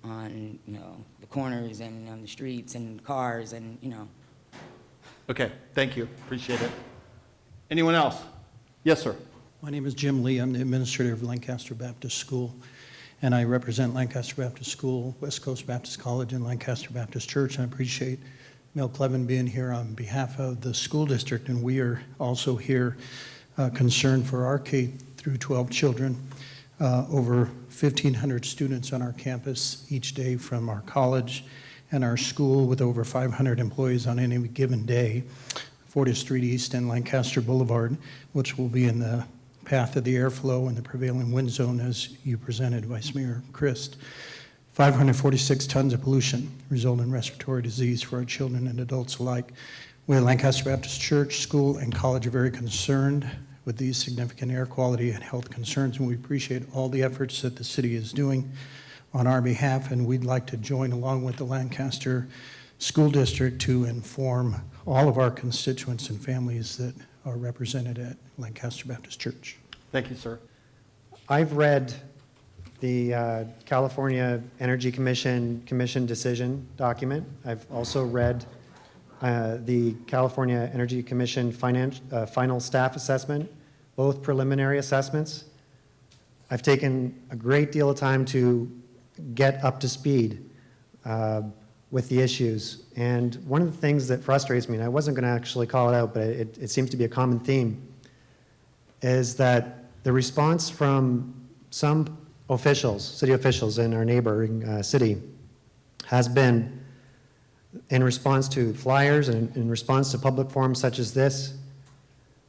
S15: you know, the corners and on the streets and cars and, you know.
S1: Okay, thank you. Appreciate it. Anyone else? Yes, sir.
S16: My name is Jim Lee. I'm the administrator of Lancaster Baptist School, and I represent Lancaster Baptist School, West Coast Baptist College, and Lancaster Baptist Church. And I appreciate Mel Clevin being here on behalf of the school district, and we are also here concerned for our K through 12 children. Over 1,500 students on our campus each day from our college and our school, with over 500 employees on any given day. 40th Street East and Lancaster Boulevard, which will be in the path of the airflow and the prevailing wind zone as you presented, Vice Mayor Christ. 546 tons of pollution result in respiratory disease for our children and adults alike. We at Lancaster Baptist Church, School, and College are very concerned with these significant air quality and health concerns, and we appreciate all the efforts that the city is doing on our behalf, and we'd like to join along with the Lancaster School District to inform all of our constituents and families that are represented at Lancaster Baptist Church.
S1: Thank you, sir.
S5: I've read the California Energy Commission decision document. I've also read the California Energy Commission final staff assessment, both preliminary assessments. I've taken a great deal of time to get up to speed with the issues. And one of the things that frustrates me, and I wasn't going to actually call it out, but it seems to be a common theme, is that the response from some officials, city officials in our neighboring city, has been in response to flyers and in response to public forums such as this,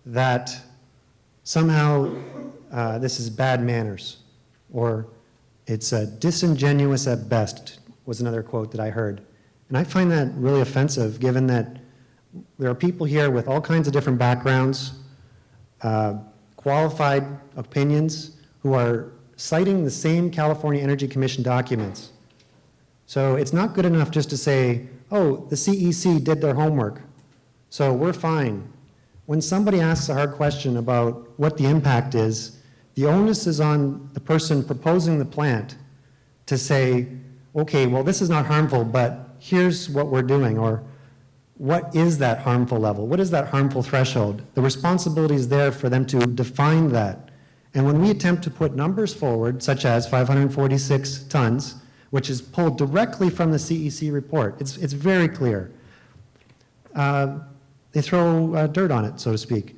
S5: that somehow this is bad manners, or it's disingenuous at best, was another quote that I heard. And I find that really offensive, given that there are people here with all kinds of different backgrounds, qualified opinions, who are citing the same California Energy Commission documents. So it's not good enough just to say, oh, the CEC did their homework, so we're fine. When somebody asks a hard question about what the impact is, the onus is on the person proposing the plant to say, okay, well, this is not harmful, but here's what we're doing, or what is that harmful level? What is that harmful threshold? The responsibility is there for them to define that. And when we attempt to put numbers forward, such as 546 tons, which is pulled directly from the CEC report, it's very clear. They throw dirt on it, so to speak.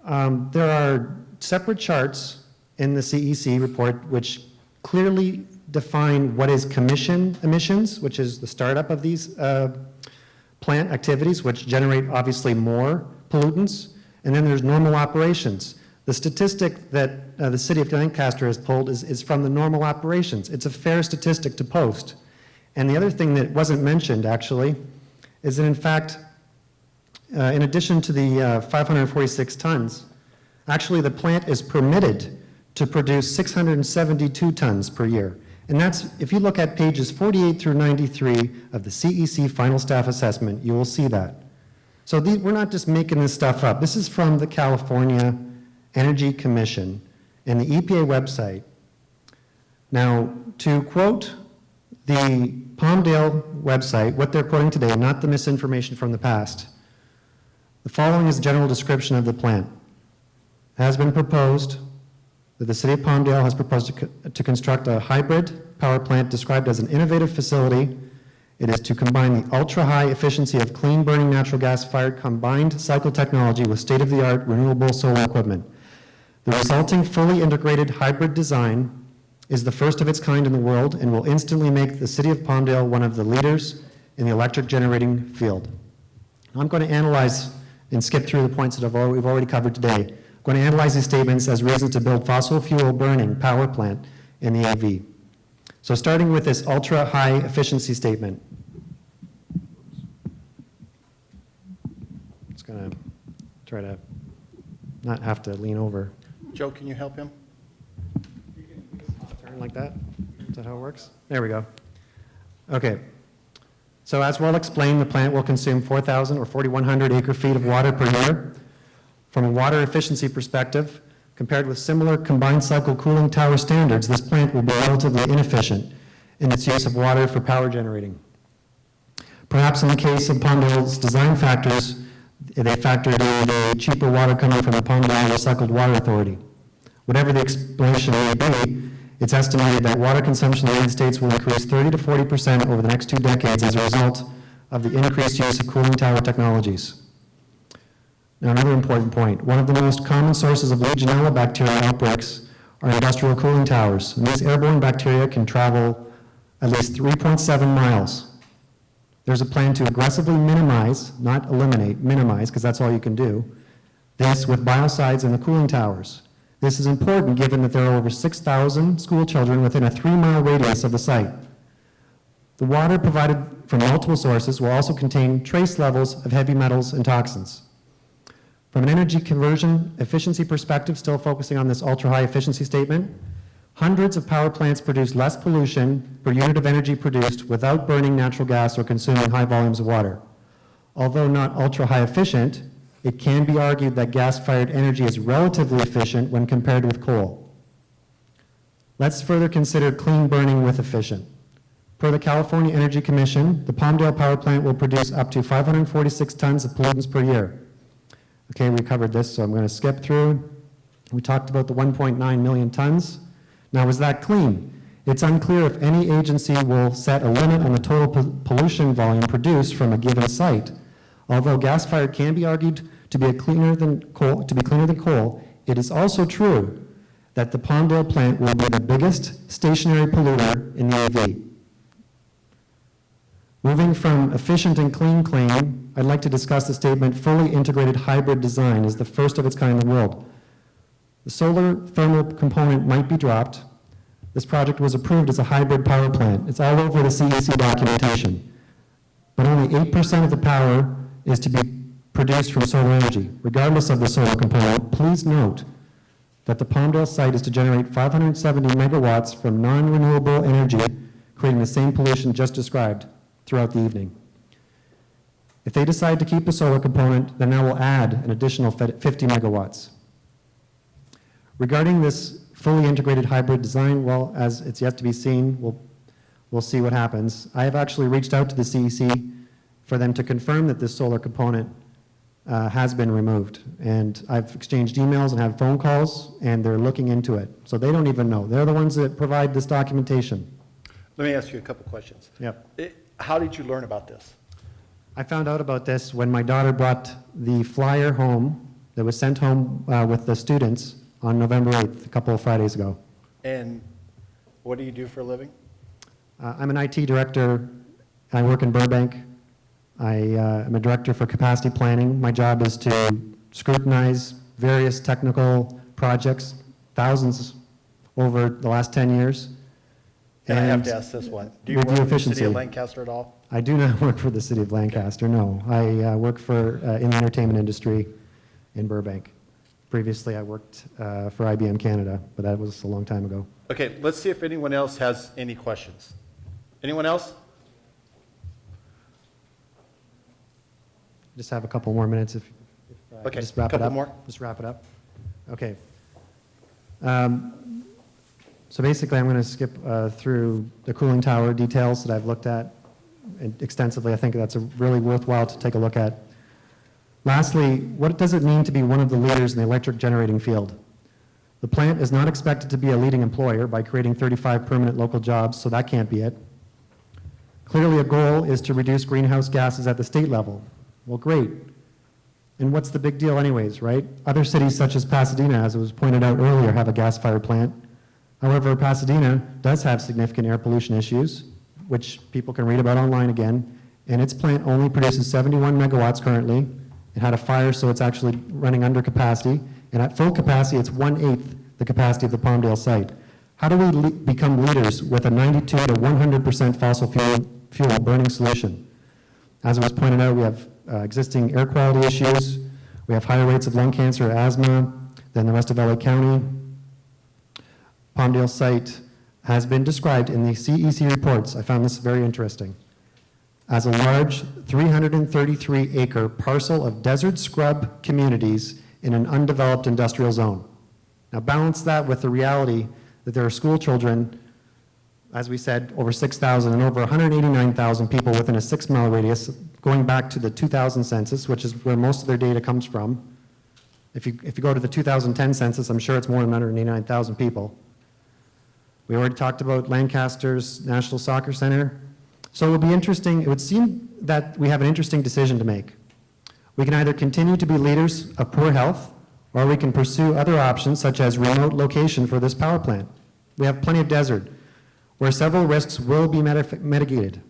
S5: There are separate charts in the CEC report which clearly define what is commission emissions, which is the startup of these plant activities, which generate obviously more pollutants, and then there's normal operations. The statistic that the city of Lancaster has pulled is from the normal operations. It's a fair statistic to post. And the other thing that wasn't mentioned, actually, is that in fact, in addition to the 546 tons, actually the plant is permitted to produce 672 tons per year. And that's, if you look at pages 48 through 93 of the CEC Final Staff Assessment, you will see that. So we're not just making this stuff up. This is from the California Energy Commission and the EPA website. Now, to quote the Palmdale website, what they're quoting today, not the misinformation from the past, the following is a general description of the plant. It has been proposed that the city of Palmdale has proposed to construct a hybrid power plant described as an innovative facility. It is to combine the ultra-high efficiency of clean-burning natural gas-fired combined cycle technology with state-of-the-art renewable solar equipment. The resulting fully integrated hybrid design is the first of its kind in the world and will instantly make the city of Palmdale one of the leaders in the electric generating field. I'm going to analyze and skip through the points that we've already covered today. I'm going to analyze these statements as reasons to build fossil fuel burning power plant in the AV. So starting with this ultra-high efficiency statement. Just going to try to not have to lean over.
S1: Joe, can you help him?
S5: Turn like that? Is that how it works? There we go. Okay. So as well explained, the plant will consume 4,000 or 4,100 acre-feet of water per year. From a water efficiency perspective, compared with similar combined cycle cooling tower standards, this plant will be relatively inefficient in its use of water for power generating. Perhaps in the case of Palmdale's design factors, they factored in the cheaper water coming from the Palmdale Recycled Water Authority. Whatever the explanation may be, it's estimated that water consumption in the United States will increase 30 to 40% over the next 2 decades as a result of the increased use of cooling tower technologies. Now, another important point. One of the most common sources of Legionella bacteria outbreaks are industrial cooling towers. And these airborne bacteria can travel at least 3.7 miles. There's a plan to aggressively minimize, not eliminate, minimize, because that's all you can do, this with biocides in the cooling towers. This is important given that there are over 6,000 school children within a 3-mile radius of the site. The water provided from multiple sources will also contain trace levels of heavy metals and toxins. From an energy conversion efficiency perspective, still focusing on this ultra-high efficiency statement, hundreds of power plants produce less pollution per unit of energy produced without burning natural gas or consuming high volumes of water. Although not ultra-high efficient, it can be argued that gas-fired energy is relatively efficient when compared with coal. Let's further consider clean burning with efficient. Per the California Energy Commission, the Palmdale power plant will produce up to 546 tons of pollutants per year. Okay, we covered this, so I'm going to skip through. We talked about the 1.9 million tons. Now, is that clean? It's unclear if any agency will set a limit on the total pollution volume produced from a given site. Although gas-fired can be argued to be cleaner than coal, it is also true that the Palmdale plant will be the biggest stationary polluter in the AV. Moving from efficient and clean claim, I'd like to discuss the statement fully integrated hybrid design is the first of its kind in the world. The solar thermal component might be dropped. This project was approved as a hybrid power plant. It's all over the CEC documentation. But only 8% of the power is to be produced from solar energy. Regardless of the solar component, please note that the Palmdale site is to generate 570 megawatts from non-renewable energy, creating the same pollution just described throughout the evening. If they decide to keep the solar component, then that will add an additional 50 megawatts. Regarding this fully integrated hybrid design, well, as it's yet to be seen, we'll see what happens. I have actually reached out to the CEC for them to confirm that this solar component has been removed. And I've exchanged emails and had phone calls, and they're looking into it. So they don't even know. They're the ones that provide this documentation.
S1: Let me ask you a couple questions.
S5: Yep.
S1: How did you learn about this?
S5: I found out about this when my daughter brought the flyer home that was sent home with the students on November 8th, a couple of Fridays ago.
S1: And What do you do for a living?
S5: I'm an IT director. I work in Burbank. I am a director for capacity planning. My job is to scrutinize various technical projects, thousands over the last 10 years.
S1: And I have
S5: And
S1: to ask this one. Do you
S5: review
S1: work for the
S5: efficiency.
S1: city of Lancaster at all?
S5: I do not work for the city of Lancaster, no. I work for, in the entertainment industry in Burbank. Previously, I worked for IBM Canada, but that was a long time ago.
S1: Okay, let's see if anyone else has any questions. Anyone else?
S5: Just have a couple more minutes if I
S1: Okay,
S5: could just wrap it
S1: couple
S5: up.
S1: more.
S5: Just wrap it up. Okay. So basically, I'm going to skip through the cooling tower details that I've looked at extensively. I think that's a really worthwhile to take a look at. Lastly, what does it mean to be one of the leaders in the electric generating field? The plant is not expected to be a leading employer by creating 35 permanent local jobs, so that can't be it. Clearly, a goal is to reduce greenhouse gases at the state level. Well, great. And what's the big deal anyways, right? Other cities such as Pasadena, as it was pointed out earlier, have a gas-fired plant. However, Pasadena does have significant air pollution issues, which people can read about online again, and its plant only produces 71 megawatts currently. It had a fire, so it's actually running under capacity, and at full capacity, it's 1/8 the capacity of the Palmdale site. How do we become leaders with a 92 to 100% fossil fuel burning solution? As it was pointed out, we have existing air quality issues. We have higher rates of lung cancer, asthma than the rest of LA County. Palmdale site has been described in the CEC reports, I found this very interesting, as a large 333-acre parcel of desert scrub communities in an undeveloped industrial zone. Now balance that with the reality that there are school children, as we said, over 6,000 and over 189,000 people within a 6-mile radius, going back to the 2000 census, which is where most of their data comes from. If you go to the 2010 census, I'm sure it's more than 189,000 people. We already talked about Lancaster's National Soccer Center. So it would be interesting, it would seem that we have an interesting decision to make. We can either continue to be leaders of poor health, or we can pursue other options such as remote location for this power plant. We have plenty of desert, where several risks will be mitigated.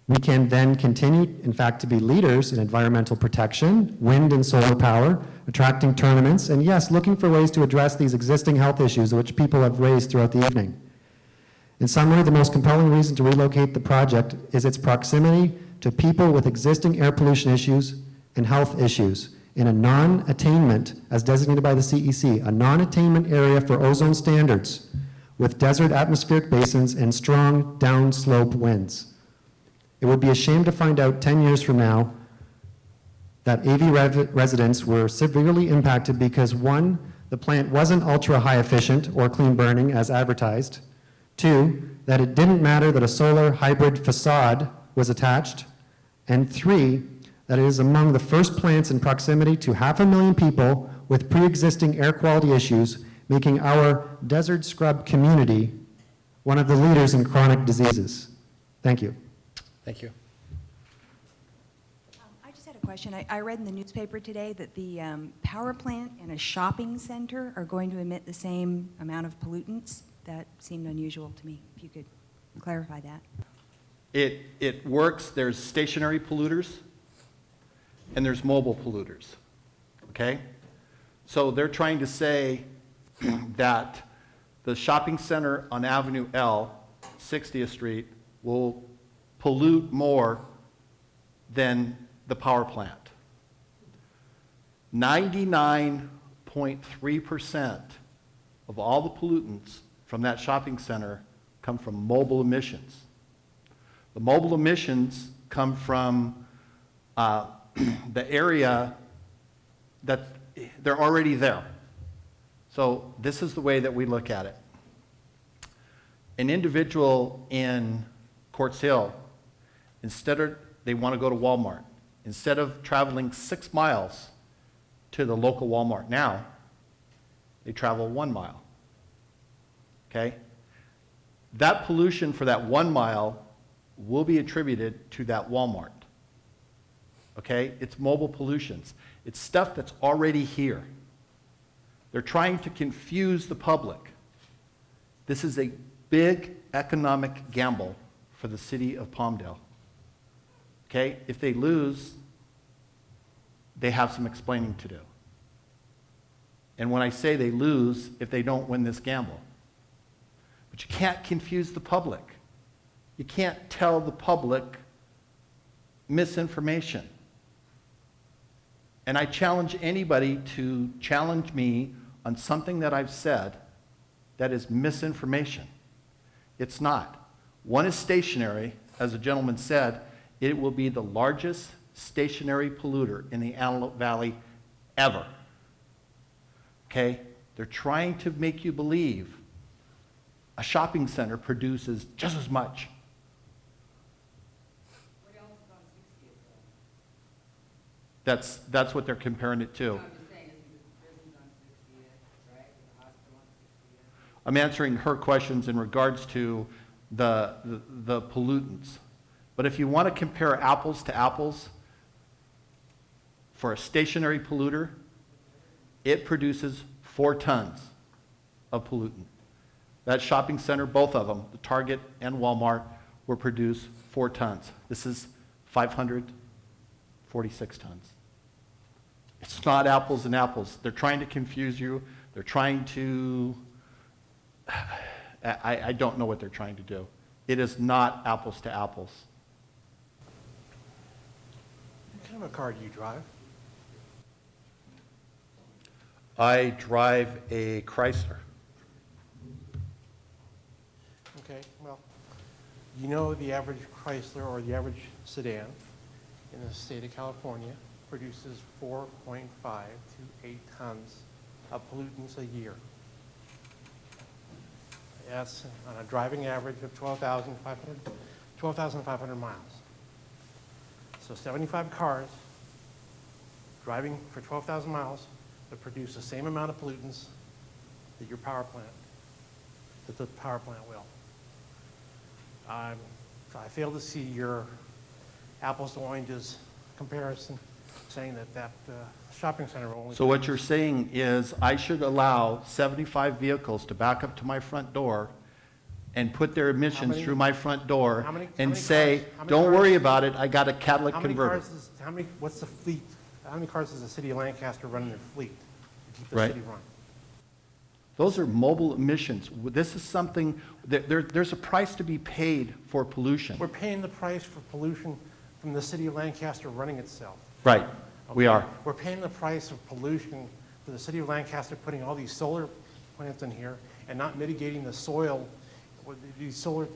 S5: We can then continue, in fact, to be leaders in environmental protection, wind and solar power, attracting tournaments, and yes, looking for ways to address these existing health issues which people have raised throughout the evening. In summary, the most compelling reason to relocate the project is its proximity to people with existing air pollution issues and health issues in a non-attainment, as designated by the CEC, a non-attainment area for ozone standards with desert atmospheric basins and strong downslope winds. It would be a shame to find out 10 years from now that AV residents were severely impacted because 1, the plant wasn't ultra-high efficient or clean burning as advertised. 2, that it didn't matter that a solar hybrid facade was attached. And 3, that it is among the first plants in proximity to 500,000 people with pre-existing air quality issues, making our desert scrub community one of the leaders in chronic diseases. Thank you.
S1: Thank you.
S17: I just had a question. I read in the newspaper today that the power plant and a shopping center are going to emit the same amount of pollutants. That seemed unusual to me. If you could clarify that.
S1: It works. There's stationary polluters and there's mobile polluters, okay? So they're trying to say that the shopping center on Avenue L, 60th Street, will pollute more than the power plant. 99.3% of all the pollutants from that shopping center come from mobile emissions. The mobile emissions come from the area that they're already there. So this is the way that we look at it. An individual in Quartz Hill, they want to go to Walmart. Instead of traveling 6 miles to the local Walmart now, they travel 1 mile. Okay? That pollution for that 1 mile will be attributed to that Walmart. Okay? It's mobile pollutions. It's stuff that's already here. They're trying to confuse the public. This is a big economic gamble for the city of Palmdale. Okay? If they lose, they have some explaining to do. And when I say they lose, if they don't win this gamble. But you can't confuse the public. You can't tell the public misinformation. And I challenge anybody to challenge me on something that I've said that is misinformation. It's not. One is stationary, as the gentleman said, it will be the largest stationary polluter in the Antelope Valley ever. Okay? They're trying to make you believe a shopping center produces just as much. That's what they're comparing it to. I'm answering her questions in regards to the pollutants. But if you want to compare apples to apples, for a stationary polluter, it produces 4 tons of pollutant. That shopping center, both of them, the Target and Walmart, will produce 4 tons. This is 546 tons. It's not apples and apples. They're trying to confuse you. They're trying to, I don't know what they're trying to do. It is not apples to apples.
S4: What kind of a car do you drive?
S1: I drive a Chrysler.
S4: Okay, well, you know the average Chrysler or the average sedan in the state of California produces 4.5 to 8 tons of pollutants a year. That's on a driving average of 12,500 miles. So 75 cars driving for 12,000 miles that produce the same amount of pollutants that your power plant, that the power plant will. I fail to see your apples to oranges comparison saying that shopping center will only.
S1: So what you're saying is I should allow 75 vehicles to back up to my front door and put their emissions through my front door and say, don't worry about it, I got a catalytic converter.
S4: What's the fleet? How many cars does the city of Lancaster run in their fleet to keep the
S1: Right.
S4: city running?
S1: Those are mobile emissions. This is something, there's a price to be paid for pollution.
S4: We're paying the price for pollution from the city of Lancaster running itself.
S1: Right, we are.
S4: We're paying the price of pollution for the city of Lancaster putting all these solar plants in here and not mitigating the soil, with these solar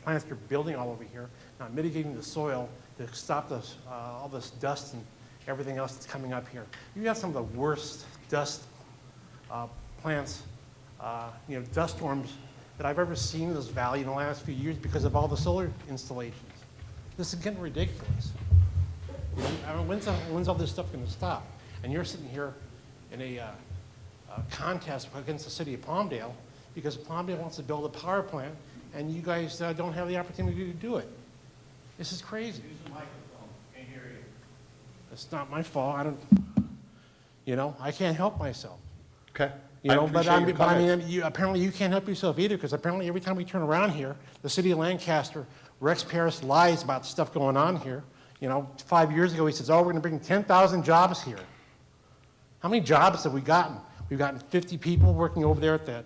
S4: plants they're building all over here, not mitigating the soil to stop this, all this dust and everything else that's coming up here. You have some of the worst dust plants, dust storms that I've ever seen in this valley in the last few years because of all the solar installations. This is getting ridiculous. When's all this stuff going to stop? And you're sitting here in a contest against the city of Palmdale because Palmdale wants to build a power plant and you guys don't have the opportunity to do it. This is crazy.
S9: Use the microphone. Can't hear you.
S4: It's not my fault. I can't help myself.
S1: Okay.
S4: But apparently you can't help yourself either because apparently every time we turn around here, the city of Lancaster, Rex Parris lies about stuff going on here. 5 years ago he says, oh, we're going to bring 10,000 jobs here. How many jobs have we gotten? We've gotten 50 people working over there at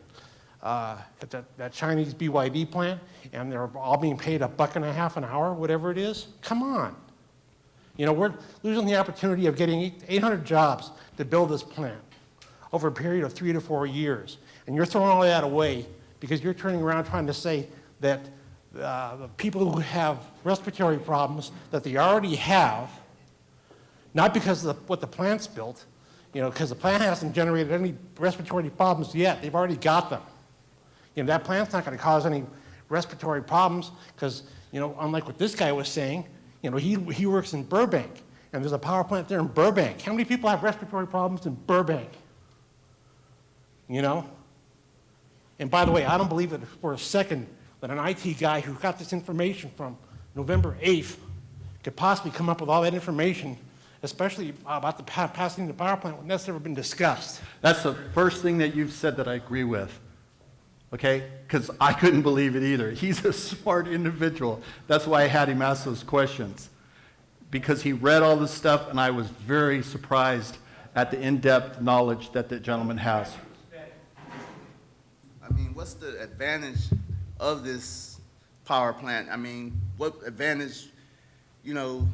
S4: that Chinese BYD plant, and they're all being paid $1.50 an hour, whatever it is. Come on. We're losing the opportunity of getting 800 jobs to build this plant over a period of 3 to 4 years. And you're throwing all that away because you're turning around trying to say that the people who have respiratory problems that they already have, not because of what the plant's built, because the plant hasn't generated any respiratory problems yet. They've already got them. That plant's not going to cause any respiratory problems because, unlike what this guy was saying, he works in Burbank, and there's a power plant there in Burbank. How many people have respiratory problems in Burbank? And by the way, I don't believe that for a second that an IT guy who got this information from November 8th could possibly come up with all that information, especially about the passing the power plant when that's never been discussed.
S1: That's the first thing that you've said that I agree with. okay? Because I couldn't believe it either. He's a smart individual. That's why I had him ask those questions, because he read all this stuff, and I was very surprised at the in-depth knowledge that the gentleman has.
S7: I mean, what's the advantage of this power plant? I mean, what advantage, to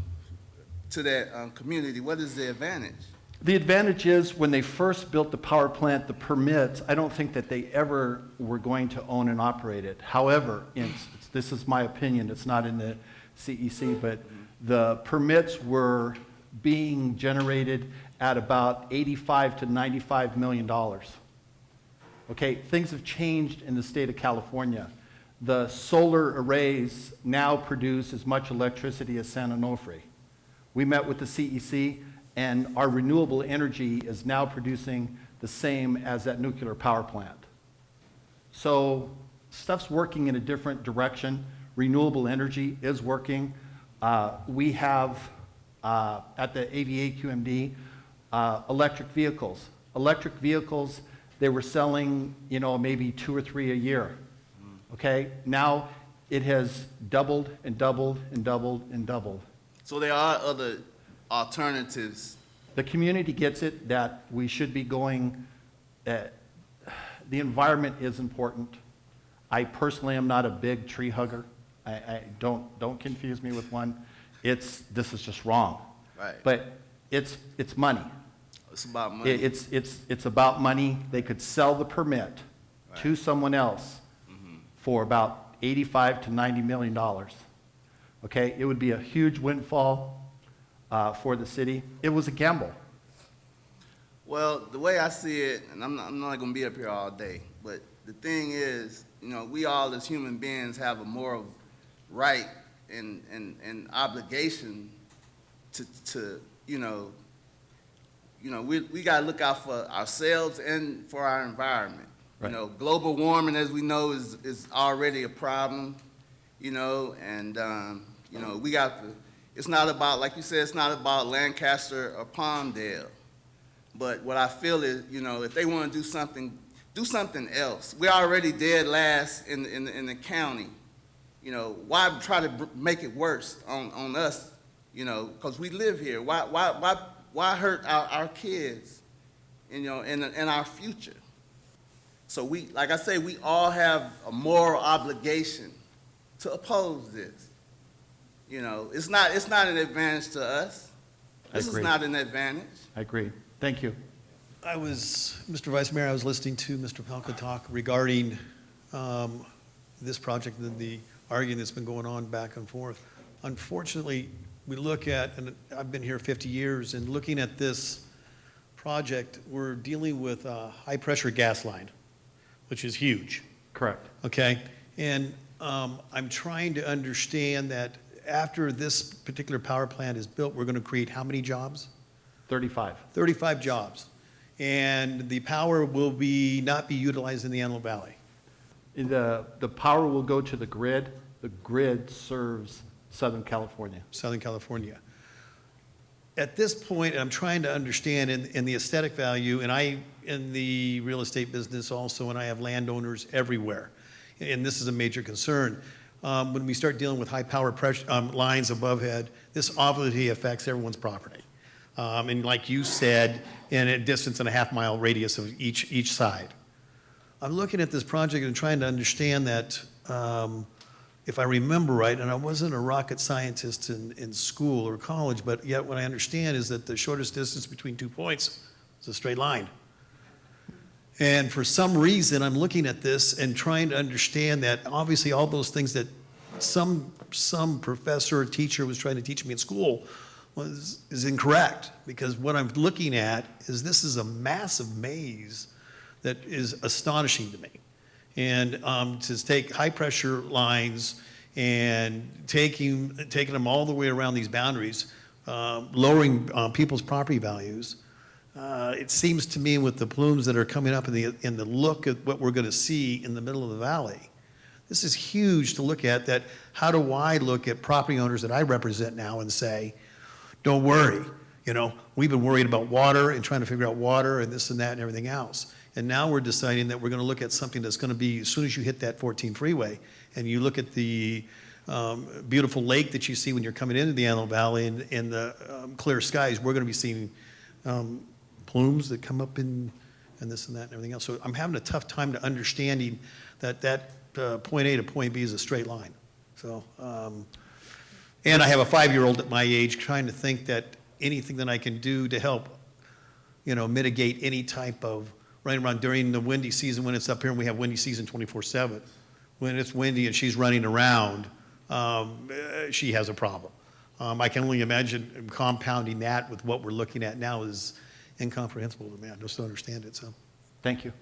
S7: that community? What is the advantage?
S1: The advantage is when they first built the power plant, the permits, I don't think that they ever were going to own and operate it. However, this is my opinion, it's not in the CEC, but the permits were being generated at about $85 to $95 million. Okay, things have changed in the state of California. The solar arrays now produce as much electricity as San Onofre. We met with the CEC, and our renewable energy is now producing the same as that nuclear power plant. So stuff's working in a different direction. Renewable energy is working. We have, at the AVA QMD, electric vehicles. Electric vehicles, they were selling, maybe 2 or 3 a year. Okay? Now it has doubled and doubled and doubled and doubled.
S7: So there are other alternatives.
S1: The community gets it that we should be going, the environment is important. I personally am not a big tree hugger. I don't confuse me with one. This is just wrong.
S7: Right.
S1: But it's money.
S7: It's about money.
S1: It's about money. They could sell the permit to someone else for about $85 to $90 million. Okay, it would be a huge windfall for the city. It was a gamble.
S7: Well, the way I see it, and I'm not going to be up here all day, but the thing is, we all as human beings have a moral right and obligation to we got to look out for ourselves and for our environment.
S1: Right.
S7: Global warming, as we know, is already a problem, and we got to, it's not about, like you said, it's not about Lancaster or Palmdale. But what I feel is, if they want to do something else. We're already dead last in the county. Why try to make it worse on us? Because we live here. Why hurt our kids? In our future. So like I say, we all have a moral obligation to oppose this. It's not an advantage to us. This is not an advantage.
S1: I agree. Thank you.
S16: Mr. Vice Mayor, I was listening to Mr. Palka talk regarding this project and the arguing that's been going on back and forth. Unfortunately, we look at, and I've been here 50 years, and looking at this project, we're dealing with a high-pressure gas line, which is huge.
S1: Correct.
S16: Okay? And I'm trying to understand that after this particular power plant is built, we're going to create how many jobs?
S1: 35.
S16: 35 jobs. And the power will not be utilized in the Antelope Valley.
S1: The power will go to the grid. The grid serves Southern California.
S16: Southern California. At this point, I'm trying to understand in the aesthetic value, and I, in the real estate business also, and I have landowners everywhere, and this is a major concern. When we start dealing with high power pressure, lines above head, this obviously affects everyone's property. And like you said, in a distance and a half-mile radius of each side. I'm looking at this project and trying to understand that, if I remember right, and I wasn't a rocket scientist in school or college, but yet what I understand is that the shortest distance between 2 points is a straight line. And for some reason, I'm looking at this and trying to understand that obviously all those things that some professor or teacher was trying to teach me in school is incorrect, because what I'm looking at is this is a massive maze that is astonishing to me. And to take high-pressure lines and taking them all the way around these boundaries, lowering people's property values, it seems to me with the plumes that are coming up in the look at what we're going to see in the middle of the valley, this is huge to look at. That how do I look at property owners that I represent now and say, don't worry, we've been worried about water and trying to figure out water and this and that and everything else.
S18: And now we're deciding that we're going to look at something that's going to be, as soon as you hit that 14 freeway, and you look at the beautiful lake that you see when you're coming into the Antelope Valley and the clear skies, we're going to be seeing plumes that come up in, and this and that and everything else. So I'm having a tough time to understanding that point A to point B is a straight line. So, and I have a 5-year-old at my age trying to think that anything that I can do to help, mitigate any type of running around during the windy season when it's up here, and we have windy season 24/7. When it's windy and she's running around, she has a problem. I can only imagine compounding that with what we're looking at now is incomprehensible to me. I just don't understand it, so.
S1: Thank you.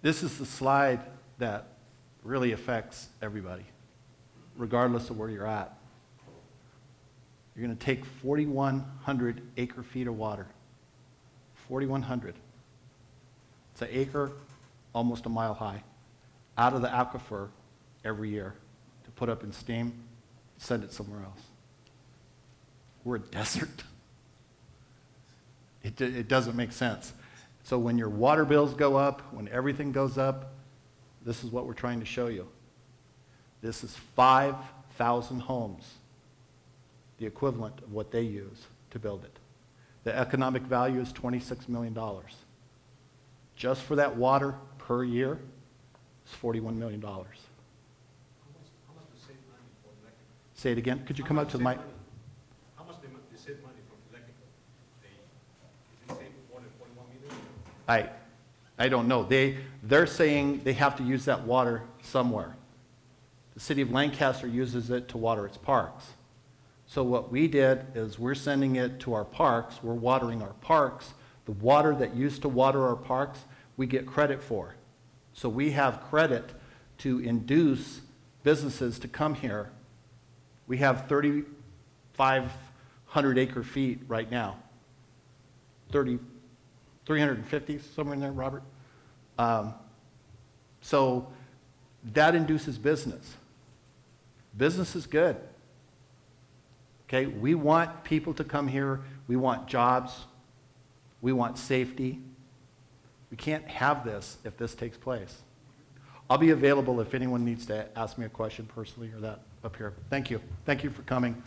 S1: This is the slide that really affects everybody, regardless of where you're at. You're going to take 4,100 acre-feet of water, 4,100. It's an acre, almost a mile high, out of the aquifer every year to put up in steam, send it somewhere else. We're a desert. It doesn't make sense. So when your water bills go up, when everything goes up, this is what we're trying to show you. This is 5,000 homes, the equivalent of what they use to build it. The economic value is $26 million. Just for that water per year is $41 million.
S12: How much they save money for electrical?
S1: Say it again. Could you come up to the mic?
S12: How much they save money from electrical? They save more than 41 million?
S1: I don't know. They're saying they have to use that water somewhere. The city of Lancaster uses it to water its parks. So what we did is we're sending it to our parks. We're watering our parks. The water that used to water our parks, we get credit for. So we have credit to induce businesses to come here. We have 3,500 acre feet right now. 350, somewhere in there, Robert? So that induces business. Business is good. Okay, we want people to come here. We want jobs. We want safety. We can't have this if this takes place. I'll be available if anyone needs to ask me a question personally or that up here. Thank you. Thank you for coming.